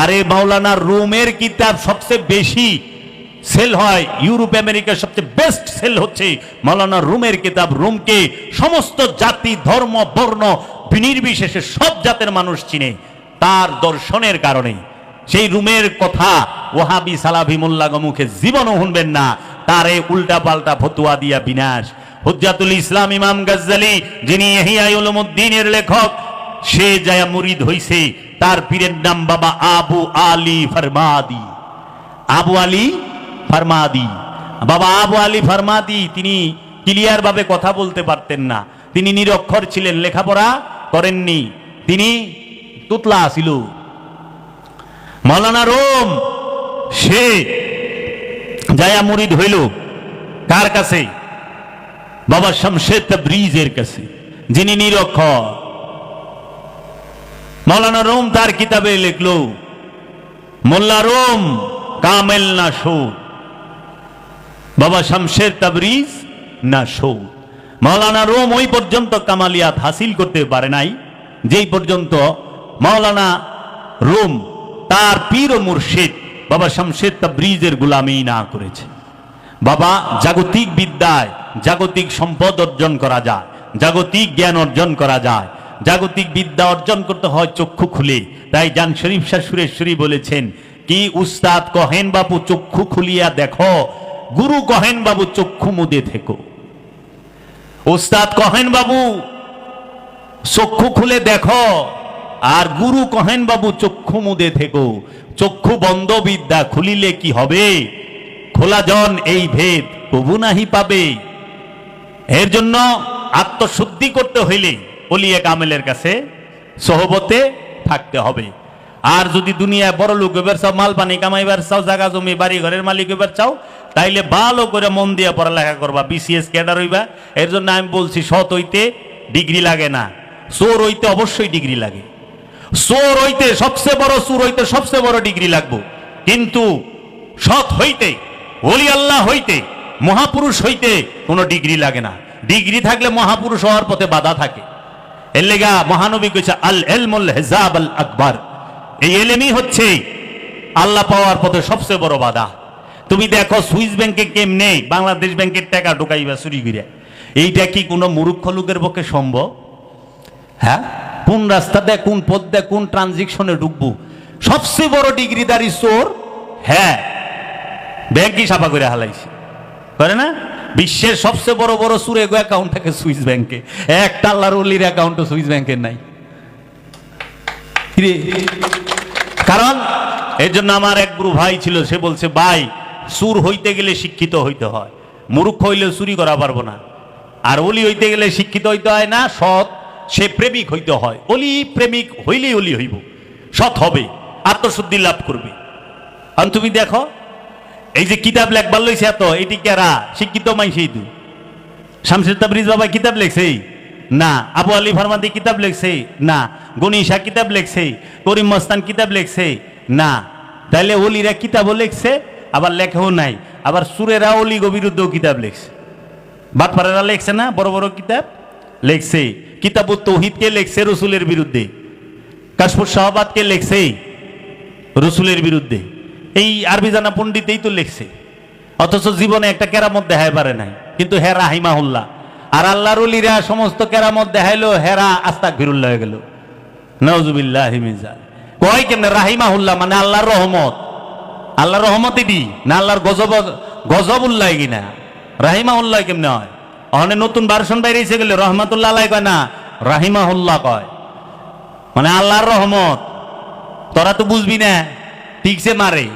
আরে মাওলানা রুমের কিতাব সবচেয়ে বেশি সেল হয়, ইউরোপ আমেরিকার সবচেয়ে বেস্ট সেল হচ্ছে মাওলানা রুমের কিতাব। রুমকে সমস্ত জাতি ধর্ম বর্ণ নির্বিশেষে সব জাতের মানুষ চিনে তার দর্শনের কারণে। সেই রুমের কথা ওয়াহাবি সালাফি মোল্লা মুখে জীবনও শুনবেন না, তারে উল্টা পাল্টা ফতুয়া দিয়া বিনাশ। হুজ্জাতুল ইসলাম ইমাম গাজ্জালি, যিনি ইহয়া উলুমুদ্দিনের লেখক, সে যায়া মুরিদ হইছে, তার পীরের নাম বাবা আবু আলী ফরমাদি। আবু আলী ফরমাদি, বাবা আবু আলী ফরমাদি, তিনি ক্লিয়ার ভাবে কথা বলতে পারতেন না, তিনি নিরক্ষর ছিলেন, লেখাপড়া করেননি, তিনি তুতলা ছিল। মাওলানা রুম সে যায়া মুরিদ হইল কার কাছে? বাবা শামসে তাবরিজের কাছে, যিনি নিরক্ষর। মাওলানা রুম তার কিতাবে লিখলো, মোল্লা রুম কামেল না সুদ, বাবা শামসের তাবরিজ না সুদ। মাওলানা রুম ওই পর্যন্ত কামালিয়াত হাসিল করতে পারে নাই যেই পর্যন্ত মাওলানা রুম তার পীর ও মুর্শিদ বাবা শামসের তাবরিজের গোলামি না করেছে। বাবা, জাগতিক বিদ্যায় জাগতিক সম্পদ অর্জন করা যায়, জাগতিক জ্ঞান অর্জন করা যায়, জাগতিক বিদ্যা অর্জন করতে হয় চক্ষু খুলে। তাই জান শরীফ শাহ সুরেশ্বরী বলেছেন কি, উস্তাদ কহেন বাবু চক্ষু খুলিয়া দেখো, গুরু কহেন বাবু চক্ষু মুদে থেকো। উস্তাদ কহেন বাবু চক্ষু খুলে দেখো, আর গুরু কহেন বাবু চক্ষু মুদে থেকো। চক্ষু বন্ধ বিদ্যা খুলিলে কি হবে? খোলা জন এই ভেদ কবু নাহি পাবে। এর জন্য আত্মশুদ্ধি করতে হইলে ওলিয়ে কামেলের কাছে সহবতে থাকতে হবে। আর যদি দুনিয়ায় বড় লোক হইবার চাও, মাল পানি কামাইবার চাও, জায়গা জমি বাড়ি ঘরের মালিক হইবার চাও, তাইলে ভালো করে মন দিয়ে পড়ালেখা করবা, বিসিএস ক্যাডার হইবা। এর জন্য আমি বলছি, সৎ হইতে ডিগ্রি লাগে না, চোর হইতে অবশ্যই ডিগ্রি লাগে। চোর হইতে সবচেয়ে বড়, চোর হইতে সবচেয়ে বড় ডিগ্রি লাগবে, কিন্তু সৎ হইতে, ওলি আল্লাহ হইতে, মহাপুরুষ হইতে কোনো ডিগ্রি লাগে না। ডিগ্রি থাকলে মহাপুরুষ হওয়ার পথে বাধা থাকে। এর লেগা মহানবী কইছে আল ইলমুল হিজাব আল আকবার, এই এলেমই হচ্ছে আল্লাহ পাওয়ার পথে সবচেয়ে বড় বাধা। তুমি দেখো সুইস ব্যাংকে কেমনে বাংলাদেশ ব্যাংকের টাকা ঢুকাইবা চুরি করে, এইটা কি কোনো মূর্খ লোকের পক্ষে সম্ভব? হ্যাঁ, কোন রাস্তা দেয়, কোন পথ দেয়, কোন ট্রানজিকশনে ঢুকবো? সবচেয়ে বড় ডিগ্রিদারি চোর, হ্যাঁ, ব্যাংকই সাফা করে হালাইছে, করে না? বিশ্বের সবচেয়ে বড় বড় চুরে অ্যাকাউন্ট থাকে সুইস ব্যাংকে, একটা আল্লাহর ওলির অ্যাকাউন্টও সুইস ব্যাংকের নাই। কারণ এর জন্য আমার এক গুরু ভাই ছিল, সে বলছে, ভাই চুর হইতে গেলে শিক্ষিত হইতে হয়, মূর্খ হইলে চুরি করা পারবো না। আর অলি হইতে গেলে শিক্ষিত হইতে হয় না, সৎ, সে প্রেমিক হইতে হয়। অলি প্রেমিক হইলেই অলি হইব, সৎ হবে, আত্মশুদ্ধি লাভ করবে। কারণ তুমি দেখো এই যে কিতাব লেখবার লইছে এত, এটি কেরা? শিক্ষিত মাইসেই তো। শামসুর তাবরিজ বাবা কিতাব লেখছে না, আবু আলী ফরমাদি কিতাব লেখছে না, গনি শাহ কিতাব লেখছে, করিম মস্তান কিতাব লেখছে না। তাইলে অলিরা কিতাবও লেখছে, আবার লেখাও নাই। আবার সুরেরা অলি বিরুদ্ধেও কিতাব লেখছে, বাটপাড়ারা লেখছে না, বড় বড় কিতাব লেখছে। কিতাবু তৌহিদকে লেখছে রসুলের বিরুদ্ধে, কাশফুস শাহবাদকে লেখছে রসুলের বিরুদ্ধে। এই আরবি জানা পণ্ডিতেই তো লেখছে, অথচ জীবনে একটা কেরামত দেখায় পারে নাই, কিন্তু হেরা রাহিমাহুল্লাহ। আর আল্লাহর ওলিরা সমস্ত কেরামত দেখাইলো, হেরা আস্তাগফিরুল্লাহ হয়ে গেল, নাউজুবিল্লাহি মিন যালিক। কয় কেমনে রাহিমাহুল্লাহ মানে আল্লাহর রহমত? আল্লাহর রহমতই দি না, আল্লাহর গজব, গজবুল্লাহ কিনা? রাহিমাহুল্লাহ কেমনে হয়? অনেক নতুন ভার্সন বাইরে এসে গেলে রহমাতুল্লাহ আলাই কয় না, রাহিমাহুল্লাহ কয়, মানে আল্লাহর রহমত। তোরা তো বুঝবি না, ঠিকছে মারে,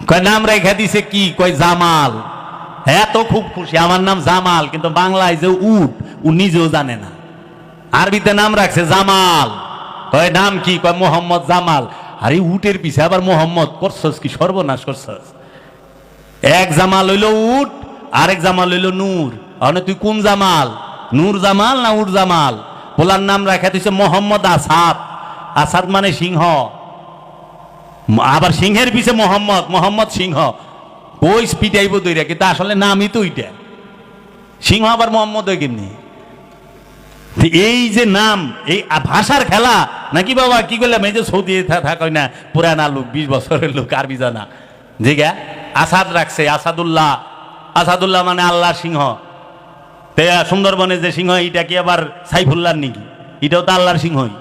কয় নাম রেখা দিছে কি, কয় জামাল। হ্যাঁ তো খুব খুশি, আমার নাম জামাল, কিন্তু বাংলায় যে উট ও নিজেও জানে না, আরবিতে নাম রাখছে জামাল। কয় নাম কি? কয় মোহাম্মদ জামাল। আরে উটের পিছে আবার মোহাম্মদ করছস কি সর্বনাশ করছস। এক জামাল হইল উট, আরেক জামাল হইল নূর। মানে তুই কোন জামাল, নূর জামাল না উট জামাল? পোলার নাম রাখা দিছে মোহাম্মদ আসাদ। আসাদ মানে সিংহ, আবার সিংহের পিছে মোহাম্মদ, মোহাম্মদ সিংহ। ওই পিটাইব দইরা, কিন্তু আসলে নামই তো ওইটা। সিংহ আবার মোহাম্মদ হয় কেমনি? এই যে নাম, এই ভাষার খেলা নাকি বাবা? কি করলাম, এই যে সৌদি থাকয় না, পুরানা লোক, 20 বছরের লোক, আরবি জানা, যে গা আসাদ রাখছে, আসাদুল্লাহ। আসাদুল্লাহ মানে আল্লাহ সিংহ। সুন্দরবনে যে সিংহ, এটা কি আবার সাইফুল্লাহ নাকি? এটাও তো আল্লাহর সিংহই।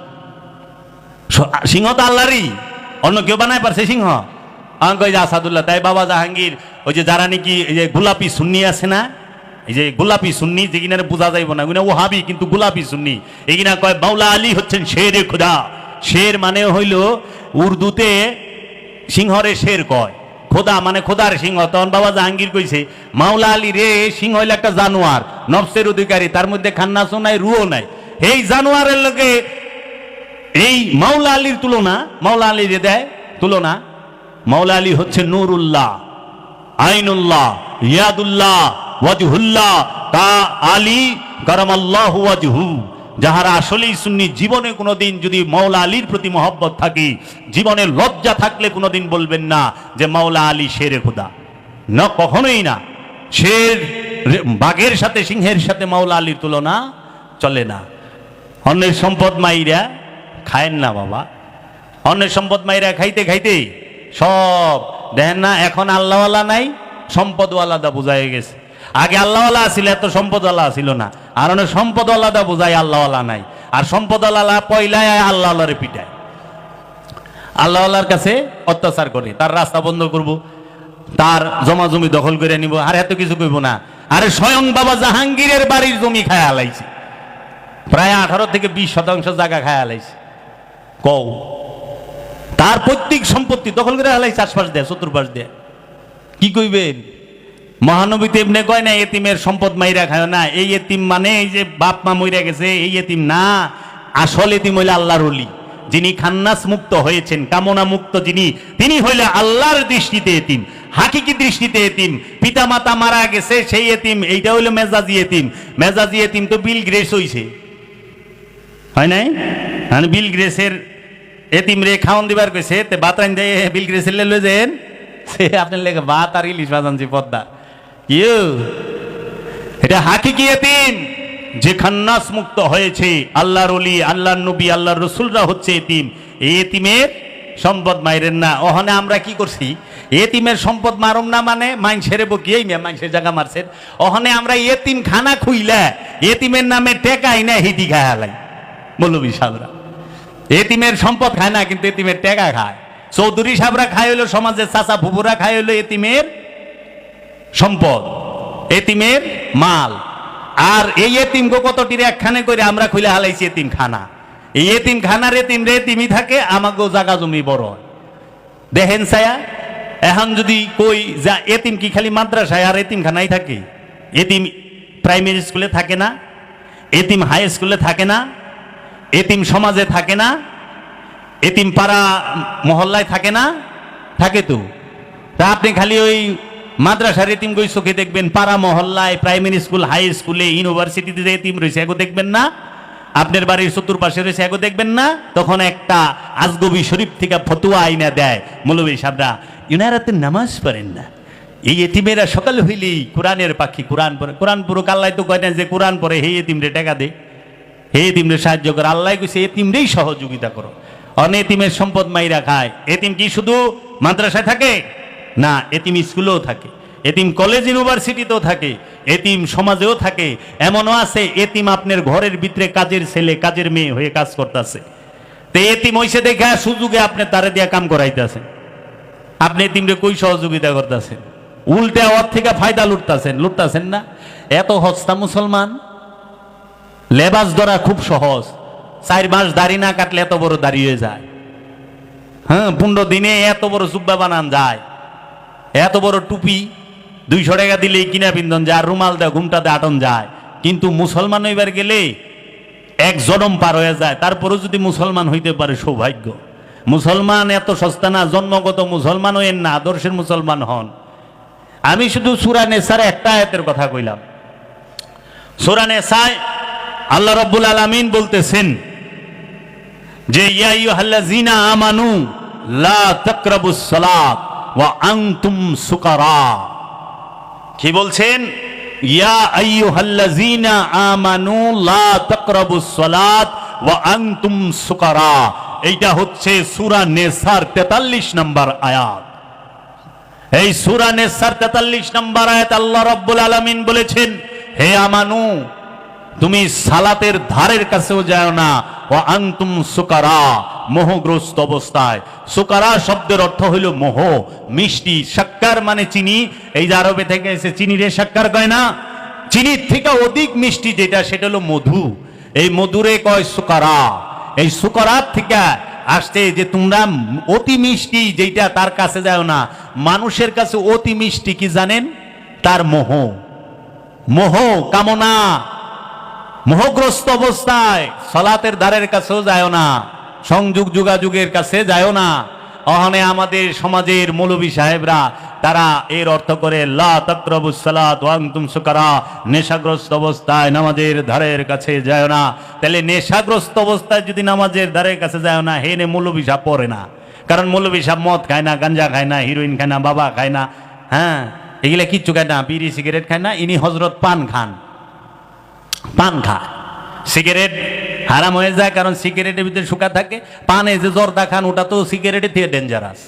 সিংহ তো আল্লাহরই, অন্য কেউ বানায় পারছে সিংহ? কই যে আসাদুল্লাহ। তাই বাবা জাহাঙ্গীর ওই যে যারা নাকি এই যে গোলাপি সুন্নি আছে না, এই যে গোলাপি সুন্নি, যে কিনারে বোঝা যাইব না, ও হাবি কিন্তু গোলাপি সুন্নি, এই কিনা কয় মাওলা আলী হচ্ছেন শেরে খোদা। শের মানে হইল উর্দুতে সিংহরে শের কয়, খোদা মানে খোদার সিংহ। তখন বাবা জাহাঙ্গীর কইছে মাওলা আলী রে সিংহ হইল একটা জানোয়ার, নফসের অধিকারী, তার মধ্যে খান্নাসও নাই, রুও নাই। এই জানোয়ারের লোকে এই মাওলা আলীর তুলনা, মাওলা আলী রে দেয় তুলনা। মাওলা আলী হচ্ছে নূরুল্লাহ, আইনুল্লাহ, ইয়াদুল্লাহ, ওয়াজহুল্লাহ, তা আলী কারামাল্লাহু ওয়াজহু। যাহারা আসলেই সুন্নি, জীবনে কোনোদিন যদি মাওলা আলীর প্রতি মহব্বত থাকে, জীবনে লজ্জা থাকলে কোনোদিন বলবেন না যে মাওলা আলী শেরে খোদা, না, কখনোই না। শের বাঘের সাথে, সিংহের সাথে মাওলা আলীর তুলনা চলে না। অন্যের সম্পদ মাইরা খায়েন না বাবা। অন্যের সম্পদ মাইরা খাইতে খাইতে সব দেখেন না, এখন আল্লাহওয়ালা নাই, সম্পদওয়ালাদা বোঝাই গেছে। আগে আল্লাহওয়ালা ছিল, এত সম্পদওয়ালা ছিল না। আর অনেক সম্পদওয়ালাদা বোঝায় আল্লাহওয়ালা নাই, আর সম্পদওয়ালা পয়লায় আল্লাহওয়ালারে পিটায়, আল্লাহওয়ালার কাছে অত্যাচার করে, তার রাস্তা বন্ধ করব, তার জমা জমি দখল করে নিব, আর এত কিছু করব না। আরে স্বয়ং বাবা জাহাঙ্গীরের বাড়ির জমি খায় হালাইছে, প্রায় 18 থেকে 20% জায়গা খায় হালাইছে। কও, তার প্রত্যেক সম্পত্তি দখল করে হালাইছে, আশপাশ দেয়, চতুর্পাশ দেয়। কি কইবেন? মহানবী তেমনে কয় না এতিমের সম্পদ মাইরা খায় না। এই এতিম মানে এই যে বাপ মা মইরা গেছে এই এতিম না, আসল এতিম হইলে আল্লাহর ওলি, যিনি খান্নাস মুক্ত হয়েছেন, কামনা মুক্ত যিনি, তিনি হইলে আল্লাহর দৃষ্টিতে এতিম, হাকিকি দৃষ্টিতে এতিম। পিতা মাতা মারা গেছে সেই এতিম, এইটা হইলো মেজাজি এতিম। মেজাজি এতিম তো বিল গ্রেস হইছে, হয় নাই? বিল গ্রেসের এতিম রে খাওয়ান দিবার কইছে, তে বাতরাইন দেয় বিল গ্রেসের লে যেন সে আপনার লেগে ভাত আর ইলিশ বাজানছি পদ্মা। ইউ এটা হাকিকি এতিম, যে খান্নাস মুক্ত হয়েছে, আল্লাহর ওলি, আল্লাহর নবী, আল্লাহর রসুলরা হচ্ছে এতিম। এই এতিমের সম্পদ মাইরেন না। ওখানে আমরা কি করছি? এতিমের সম্পদ মারুম না মানে মাইনসেরে বকিয়েই মিয়া মাইনসের জায়গা মারছেন। ওখানে আমরা এতিম খানা খুইলা এতিমের নামে টেকাই না, হিদি খায় হালাই মৌলবী সাহেবরা। এতিমের সম্পদ খায় না, কিন্তু এতিমের টেকা খায়। চৌধুরী সাহেবরা খায় হইলো, সমাজের চাচা ফুপুরা খায় হইলো এতিমের সম্পদ, এতিমের মাল। আর এই এতিম গো কতটির একখানে করে আমরা খুলে হালাইছি এতিম খানা। এই এতিম খানার এতিম রে এতিমই থাকে, আমাকে জাগা জমি বড় হয়। দেখেন ছায়া, এখন যদি কই যা এতিম কি খালি মাদ্রাসায় আর এতিম খানাই থাকে? এতিম প্রাইমারি স্কুলে থাকে না, এতিম হাই স্কুলে থাকে না, এতিম সমাজে থাকে না, এতিম পাড়া মহল্লায় থাকে না? থাকে তো। তা আপনি খালি ওই মাদ্রাসার এতিম গই চোখে দেখবেন, পাড়া মহল্লায়, প্রাইমারি স্কুল, হাই স্কুলে, ইউনিভার্সিটিতে যে এতিম রয়েছে এগো দেখবেন না? আপনার বাড়ির চতুর্পাশে রয়েছে এগো দেখবেন না? তখন একটা আজগবি শরীফ থেকে ফতুয়া আইনা দেয় মৌলবী সাহেবরা, ইনারাতে নামাজ পড়েন না, এই এতিমেরা সকাল হইলেই কোরআনের পাখি, কোরআন পড়ে। কোরআন পুরো আল্লাহ তো কয় না যে কোরআন পড়ে হে এতিমরে টাকা দে, হে এতিমরে সাহায্য করো। আল্লাহ কইছে এতিমরেই সহযোগিতা করো। অনেতিমের সম্পদ মাইরা খায়। এতিম কি শুধু মাদ্রাসায় থাকে না, এতিম স্কুলেও থাকে, এতিম কলেজ ইউনিভার্সিটিতেও থাকে, এতিম সমাজেও থাকে। এমনও আছে এতিম আপনার ঘরের ভিতরে কাজের ছেলে, কাজের মেয়ে হয়ে কাজ করতেছে। তো এতিম হইছে দেখে সুযোগে আপনি তারে দিয়া কাম করাইতেছেন। আপনি এতিমরে কই সহযোগিতা করতেছেন? উল্টে ওর থেকে ফায়দা লুটতেছেন না? এত হস্তা মুসলমান, লেবাস ধরা খুব সহজ। 4 মাস দাড়ি না কাটলে এত বড় দাড়ি হয়ে যায়। হ্যাঁ, 15 দিনে এত বড় জুব্বা বানান যায়, এত বড় টুপি, 200 টাকা দিলেই কিনা পিন্দন যায়, রুমাল দেয়, ঘুমটাতে আটন যায়। কিন্তু মুসলমান হইবার গেলে এক জনম পার হয়ে যায়, তারপরেও যদি মুসলমান হইতে পারে সৌভাগ্য। মুসলমান এত সস্তা না, জন্মগত মুসলমান হইেন না, আদর্শের মুসলমান হন। আমি শুধু সূরা নিসার একটা আয়াতের কথা কইলাম। সূরা নিসায় আল্লাহ রাব্বুল আলামিন বলতেছেন যে ইয়া আইয়ুহাল্লাযীনা আমানু লা তাকরাবুস সালাত ওয়া আনতুম সুকারা। কি বলছেন? ইয়া আইয়ুহাল্লাযীনা আমানু লা তাকরাবুস সালাত ওয়া আনতুম সুকারা। এইটা হচ্ছে সূরা নিসার 43 নম্বর আয়াত। এই সূরা নিসার 43 নম্বর আয়াত আল্লাহ রাব্বুল আলামিন বলেছেন, হে আমানু, তুমি সালাতের ধারের কাছেও যাও না, ওয়া আনতুম সুকারা, মোহগ্রস্ত অবস্থায়। সুকারা শব্দের অর্থ হইল মোহ, মিষ্টি। শাক্কার মানে চিনি, এই যে আরবে থেকে এসে চিনি রে শাক্কার কয় না, চিনির থেকে অধিক মিষ্টি যেটা, সেটা হলো মধু। এই মধুরে কয় সুকারা। এই সুকারাত থেকে আসছে যে তোমরা অতি মিষ্টি যেটা, তার কাছে যাও না। মানুষের কাছে অতি মিষ্টি কি জানেন? তার মোহ, মোহ কামনা। মোহগ্রস্ত অবস্থায় সালাতের ধারের কাছেও যায় না, সংযোগ যোগাযোগের কাছে যায় না। ওখানে আমাদের সমাজের মৌলবী সাহেবরা তারা এর অর্থ করে লা তাকরাবুস সালাত ওয়া আনতুম সুকারা, নেশাগ্রস্ত অবস্থায় নামাজের ধারের কাছে যায় না। তাহলে নেশাগ্রস্ত অবস্থায় যদি নামাজের ধারের কাছে যায় না, হেনে মৌলবী সাহেব পড়ে না। কারণ মৌলবী সাহেব মদ খায় না, গাঞ্জা খায় না, হিরোইন খায় না, বাবা খায় না, হ্যাঁ এগুলা কিচ্ছু খায় না, বিড়ি সিগারেট খায় না। ইনি হযরত পান খান, পান খায়। সিগারেট হারাম হয়ে যায়, কারণ সিগারেটের ভিতরে সুখা থাকে। পানে যে জর্দা খান, ওটা তো সিগারেটের থেকে ডেঞ্জারাস।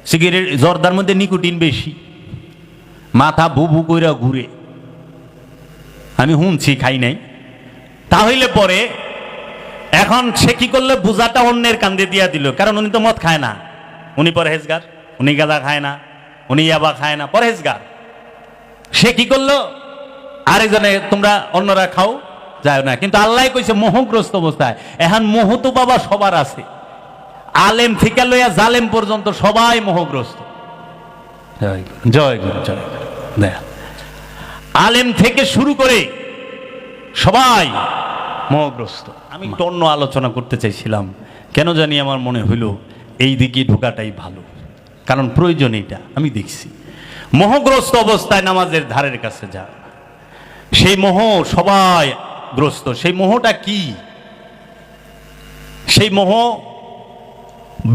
সিগারেট জর্দার মধ্যে নিকোটিন বেশি, মাথা ভু ভু কইরা ঘুরে। আমি শুনছি, খাই নাই। তাহলে পরে এখন সে কি করলে বোঝাটা অন্যের কান্দে দিয়া দিল, কারণ উনি তো মদ খায় না, উনি পরহেজগার, উনি গাঁজা খায় না, উনি ইয়াবা খায় না, পরহেজগার। সে কি করলো? আরেকজনে তোমরা অন্যরা খাও, যায় না। কিন্তু আল্লাহ কইছে মোহগ্রস্ত অবস্থায়। এখন মোহ তো বাবা সবার আছে, আলেম থেকে লইয়া জালেম পর্যন্ত সবাই মোহগ্রস্ত। জয় গুরু, জয় গুরু, জয় গুরু। আলেম থেকে শুরু করে সবাই মোহগ্রস্ত। আমি একটু অন্য আলোচনা করতে চাইছিলাম, কেন জানি আমার মনে হইল এই দিকে ঢোকাটাই ভালো, কারণ প্রয়োজন এটা। আমি দেখছি মোহগ্রস্ত অবস্থায় নামাজের ধারের কাছে যায়, সেই মোহ সবাই গ্রস্ত। সেই মোহটা কি? সেই মোহ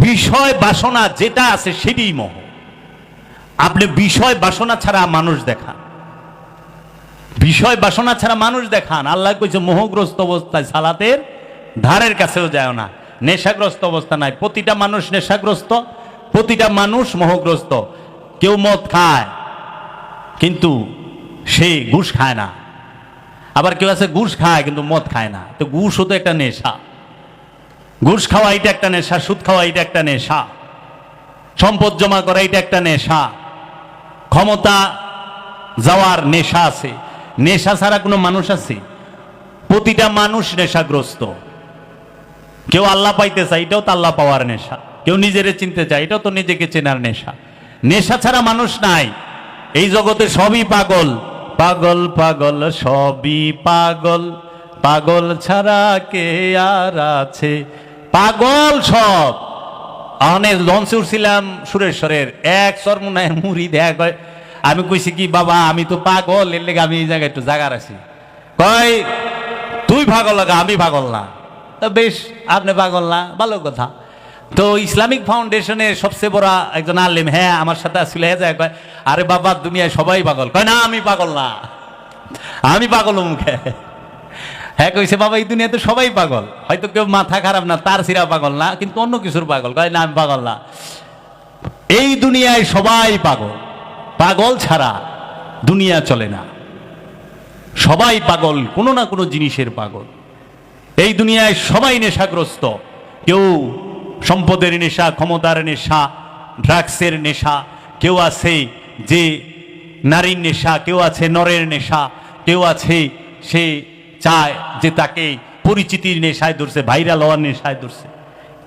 বিষয় বাসনা যেটা আছে সেটাই মোহ। আপনি বিষয় বাসনা ছাড়া মানুষ দেখান, বিষয় বাসনা ছাড়া মানুষ দেখান। আল্লাহ কইছে মোহগ্রস্ত অবস্থায় সালাতের ধারের কাছেও যায় না। নেশাগ্রস্ত অবস্থা নাই। প্রতিটা মানুষ নেশাগ্রস্ত, প্রতিটা মানুষ মোহগ্রস্ত। কেউ মদ খায় কিন্তু সে ঘুষ খায় না, আবার কেউ আছে ঘুষ খায় কিন্তু মদ খায় না। তো ঘুষও তো একটা নেশা। ঘুষ খাওয়া এটা একটা নেশা, সুদ খাওয়া এটা একটা নেশা, সম্পদ জমা করা এটা একটা নেশা, ক্ষমতা যাওয়ার নেশা আছে। নেশা ছাড়া কোনো মানুষ আছে? প্রতিটা মানুষ নেশাগ্রস্ত। কেউ আল্লাহ পাইতে চায়, এটাও তো আল্লাহ পাওয়ার নেশা। কেউ নিজেরে চিনতে চায়, এটাও তো নিজেকে চেনার নেশা। নেশা ছাড়া মানুষ নাই। এই জগতে সবই পাগল, পাগল পাগল সবই পাগল, পাগল ছাড়া কে আর আছে? পাগল সব। অনেক লঞ্চে উঠছিলাম সুরেশ্বরের, এক সরমুনায় মুড়ি দেখা কয়, আমি কইছি কি বাবা আমি তো পাগল, এর লেগে আমি এই জায়গায় একটু জায়গা রাখছি। কয় তুই পাগল লাগা, আমি পাগল না। তো বেশ, আপনি পাগল না, ভালো কথা। তো ইসলামিক ফাউন্ডেশনের সবচেয়ে বড় একজন আলেম, হ্যাঁ আমার সাথে আসলে যায়, কয় আরে বাবা দুনিয়ায় সবাই পাগল। কয় না আমি পাগল না, আমি পাগল মুখে। হ্যাঁ কইছে বাবা এই দুনিয়াতে সবাই পাগল, হয়তো কেউ মাথা খারাপ না, তার সিরা পাগল না, কিন্তু অন্য কিছুর পাগল। কয় না আমি পাগল না, এই দুনিয়ায় সবাই পাগল। পাগল ছাড়া দুনিয়া চলে না। সবাই পাগল, কোনো না কোনো জিনিসের পাগল। এই দুনিয়ায় সবাই নেশাগ্রস্ত। কেউ সম্পদের নেশা, ক্ষমতার নেশা, ড্রাগসের নেশা, কেউ আছে যে নারীর নেশা, কেউ আছে নরের নেশা, কেউ আছে সে চায় যে তাকে পরিচিতির নেশায় ধরছে, ভাইরাল হওয়ার নেশায় ধরছে।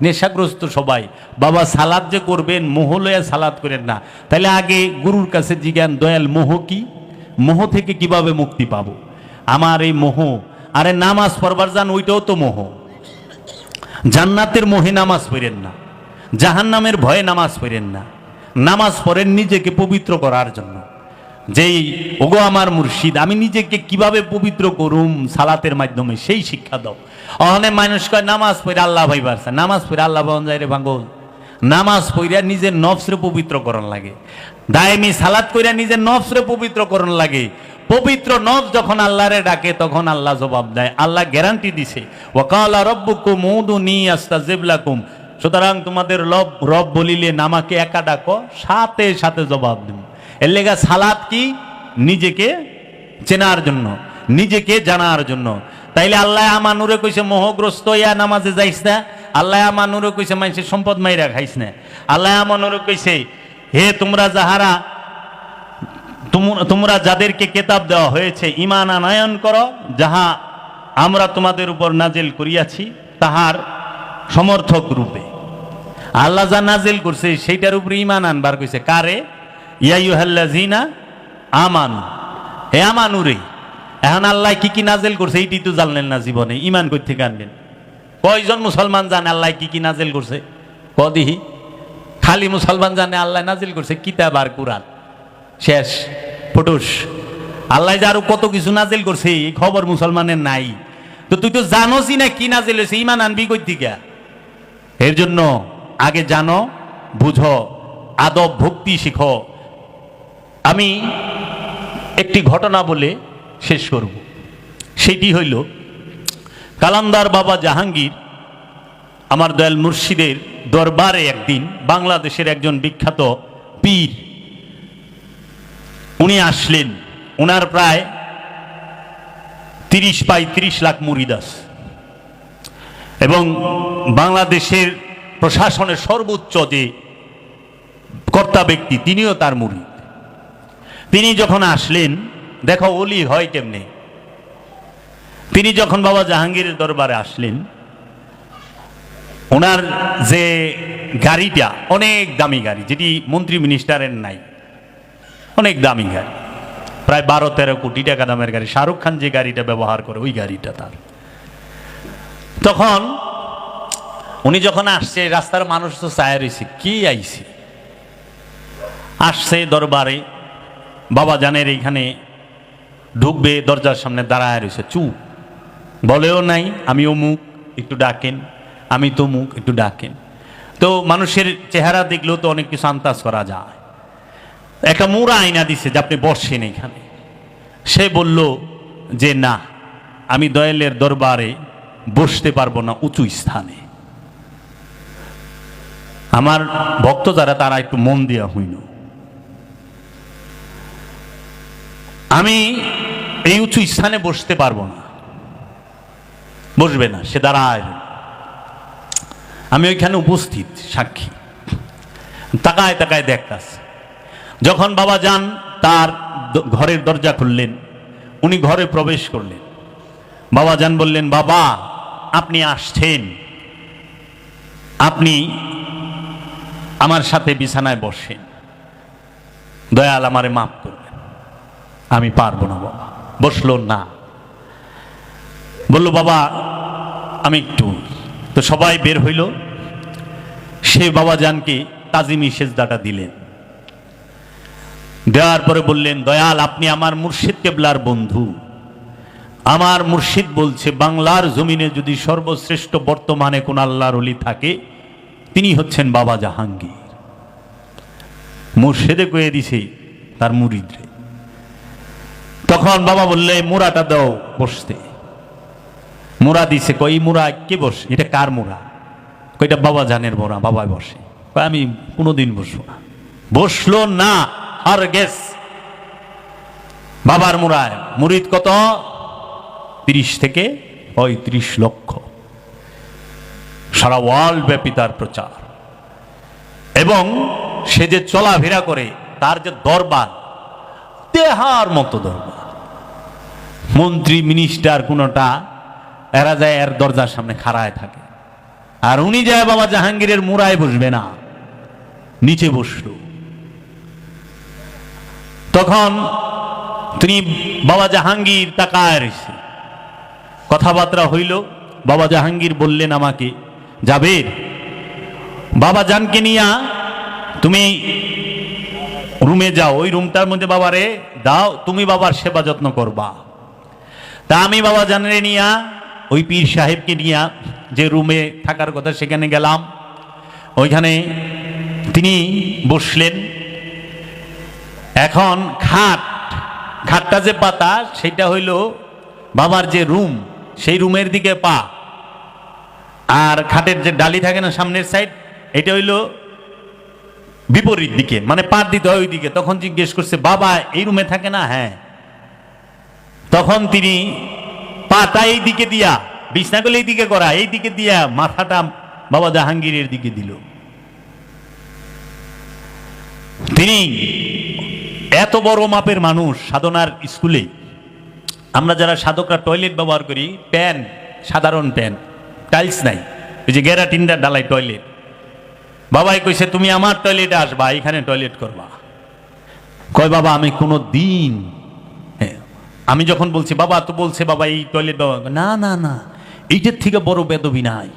নেশাগ্রস্ত সবাই। বাবা সালাদ যে করবেন মোহ লইয়া সালাদ করেন না। তাহলে আগে গুরুর কাছে জিজ্ঞান, দয়াল মোহ কি? মোহ থেকে কিভাবে মুক্তি পাবো? আমার এই মোহ, আরে নামাজ পড়বার যান, ওইটাও তো মোহ। জান্নাতের মোহে নামাজ পড়েন না, জাহান্নামের ভয়ে নামাজ পড়েন না। নামাজ পড়েন নিজেকে পবিত্র করার জন্য। যেই ওগো আমার মুর্শিদ, আমি নিজেকে কিভাবে পবিত্র করুম সালাতের মাধ্যমে, সেই শিক্ষা দাও। অনেক মানুষ কয় নামাজ পড়ে আল্লাহ ভাই পারছে, নামাজ পড়ে আল্লাহ পাওয়া যায় রে ভাঙ্গল। নামাজ পড়িয়া নিজের নফসরে পবিত্র করণ লাগে, দায়েমি সালাত কইরা নিজের নফসরে পবিত্র করণ লাগে। পবিত্র নফস যখন আল্লাহরে ডাকে তখন আল্লাহ জবাব দেয়। আল্লাহ গ্যারান্টি দিছে, ওয়াকালা রব্বুকুম উদুনি আস্তাজিব লাকুম। সুতরাং তোমাদের রব বলিলে আমাকে একা ডাকো, সাথে সাথে জবাব দেব। এর লেগা সালাত কি? নিজেকে চেনার জন্য, নিজেকে জানার জন্য। তাইলে আল্লাহ আমানুরে কইছে মোহগ্রস্ত ইয়া নামাজে যাইস না। আল্লাহ আমানুরে কইছে মানুষের সম্পদ মাইরা খাইস না। আল্লাহ আমানুরে কইছে হে তোমরা যাহারা, তোমরা যাদেরকে কেতাব দেওয়া হয়েছে ঈমান আনয়ন করো, যাহা আমরা তোমাদের উপর নাজিল করিয়াছি তাহার সমর্থক রূপে। আল্লাহ যা নাজিল করছে সেইটার উপরে ঈমান আনবার কইছে। কারে? ইয়া আইয়ুহাল্লাযিনা আমানু, হে আমানুরে। এখন আল্লাহ কি কি নাজিল করছে এইটি তো জানলেন না জীবনে, ঈমান কই থেকে আনলেন? কয়জন মুসলমান জানে আল্লাহ কি কি নাজিল করছে? কদিহি খালি মুসলমান জানে আল্লাহ নাজিল করছে কিতাব আর কুরআন, শেষ ফটুস। আল্লাহ যে আরো কত কিছু নাজিল করছে এই খবর মুসলমানের নাই। তো তুই তো জানোসই না কি নাজিল হয়েছে, ঈমান আনবি কই থেকে? এর জন্য আগে জানো, বুঝো, আদব ভক্তি শিখো। আমি একটি ঘটনা বলে শেষ করব। সেটি হইল কালান্দার বাবা জাহাঙ্গীর আমার দয়াল মুর্শিদের দরবারে একদিন বাংলাদেশের একজন বিখ্যাত পীর উনি আসলেন। ওনার প্রায় 30-35 লাখ মুরিদ আছে এবং বাংলাদেশের প্রশাসনের সর্বোচ্চ যে কর্তা ব্যক্তি তিনিও তার মুরিদ। তিনি যখন আসলেন, দেখো ওলি হয় কেমনে। তিনি যখন বাবা জাহাঙ্গীরের দরবারে আসলেন, ওনার যে গাড়িটা অনেক দামি গাড়ি, যেটি মন্ত্রী মিনিস্টারের নাই, অনেক দামি গাড়ি, প্রায় 12-13 কোটি টাকা দামের গাড়ি। শাহরুখ খান যে গাড়িটা ব্যবহার করে ওই গাড়িটা তার। তখন উনি যখন আসছে, রাস্তার মানুষ তো চায় রয়েছে কি আইছে, আসছে দরবারে। বাবা জানের এইখানে ঢুকবে, দরজার সামনে দাঁড়ায় রয়েছে, চুপ, বলেও নাই আমি অমুক একটু ডাকেন, আমি তমুক একটু ডাকেন। তো মানুষের চেহারা দেখলেও তো অনেক কিছু আন্দাজ করা যায়। একটা মুড়া আয়না দিছে যে আপনি বসেন এখানে। সে বলল যে না, আমি দয়ালের দরবারে বসতে পারবো না উঁচু স্থানে। আমার ভক্ত যারা তারা একটু মন দেওয়া হইল, আমি এই উঁচু স্থানে বসতে পারবো না। বসবে না, সে দাঁড়ায়। আমি ওইখানে উপস্থিত সাক্ষী, তাকায় তাকায় দেখতাছে। যখন বাবা যান তার ঘরের দরজা খুললেন, উনি ঘরে প্রবেশ করলেন। বাবা যান বললেন, বাবা আপনি আসছেন, আপনি আমার সাথে বিছানায় বসেন, দয়াল আমারে মাফ করবেন, আমি পারবো না। বাবা বসলো না, বলল বাবা আমি একটু। তো সবাই বের হইল। সে বাবা জানকে তাজিমি সেজদাটা দিলেন। দেওয়ার পরে বললেন, দয়াল আপনি আমার মুর্শিদ কেবলার বন্ধু। আমার মুর্শিদ বলছে বাংলার জমিনে যদি সর্বশ্রেষ্ঠ বর্তমানে কোন আল্লাহর ওলি থাকে তিনি হচ্ছেন বাবা জাহাঙ্গীর। মুর্শিদে কয়ে দিছে তার মুরিদরে। তখন বাবা বললে মুরাটা দাও বসতে। মুরা দিছে, কই মুরা কে বসে, এটা কার মুরা? কইটা বাবা জানের মোরা, বাবাই বসে। আমি কোনোদিন বসবো না। বসলো না, আর গেস বাবার মুরায়। মুরিদ কত? 30 থেকে 35 লক্ষ। সারা ওয়ার্ল্ড ব্যাপী তার প্রচার। এবং সে যে চলাফেরা করে, তার যে দরবার, দেহার মতো দরবার। মন্ত্রী মিনিস্টার কোনটা এরা যায় এর দরজার সামনে খাড়ায় থাকে। আর উনি যায় বাবা জাহাঙ্গীরের মুড়ায় বসবে না, নিচে বসলো। তখন তিনি বাবা জাহাঙ্গীর তাকায় রয়েছে, কথাবার্তা হইল। বাবা জাহাঙ্গীর বললেন আমাকে, জাবের, বাবা জানকে নিয়া তুমি রুমে যাও, ওই রুমটার মধ্যে বাবারে দাও, তুমি বাবার সেবা যত্ন করবা। তা আমি বাবা জানরে নিয়া ওই পীর সাহেবকে নিয়া যে রুমে থাকার কথা সেখানে গেলাম। ওইখানে তিনি বসলেন। এখন খাটটা যে পাতা সেটা হইল বাবার যে রুম, সেই রুমের দিকে পা, আর খাটের যে ডালি থাকে না সামনের সাইড, এটা হইল বিপরীত দিকে, মানে পার দিতে হয় ওই দিকে। তখন জিজ্ঞেস করছে, বাবা এই রুমে থাকে না? হ্যাঁ। তখন তিনি পাটা এই দিকে দিয়া, বিছনাগুলো এই দিকে করা, এই দিকে দিয়া মাথাটা বাবা জাহাঙ্গীরের দিকে দিল। তিনি এত বড় মাপের মানুষ। সাধনার স্কুলে আমরা যারা সাধকরা টয়লেট ব্যবহার করি, প্যান, সাধারণ প্যান, টাইলস নাই, ওই যে গ্যারাটিনটা ডালাই টয়লেট। বাবাই কইছে, তুমি আমার টয়লেটে আসবা, এখানে টয়লেট করবা। কয় বাবা আমি কোনো দিন, আমি যখন বলছি বাবা তো বলছে বাবা এই টয়লেট ব্যবহার, না না না, এইটার থেকে বড় বেদবি নাই।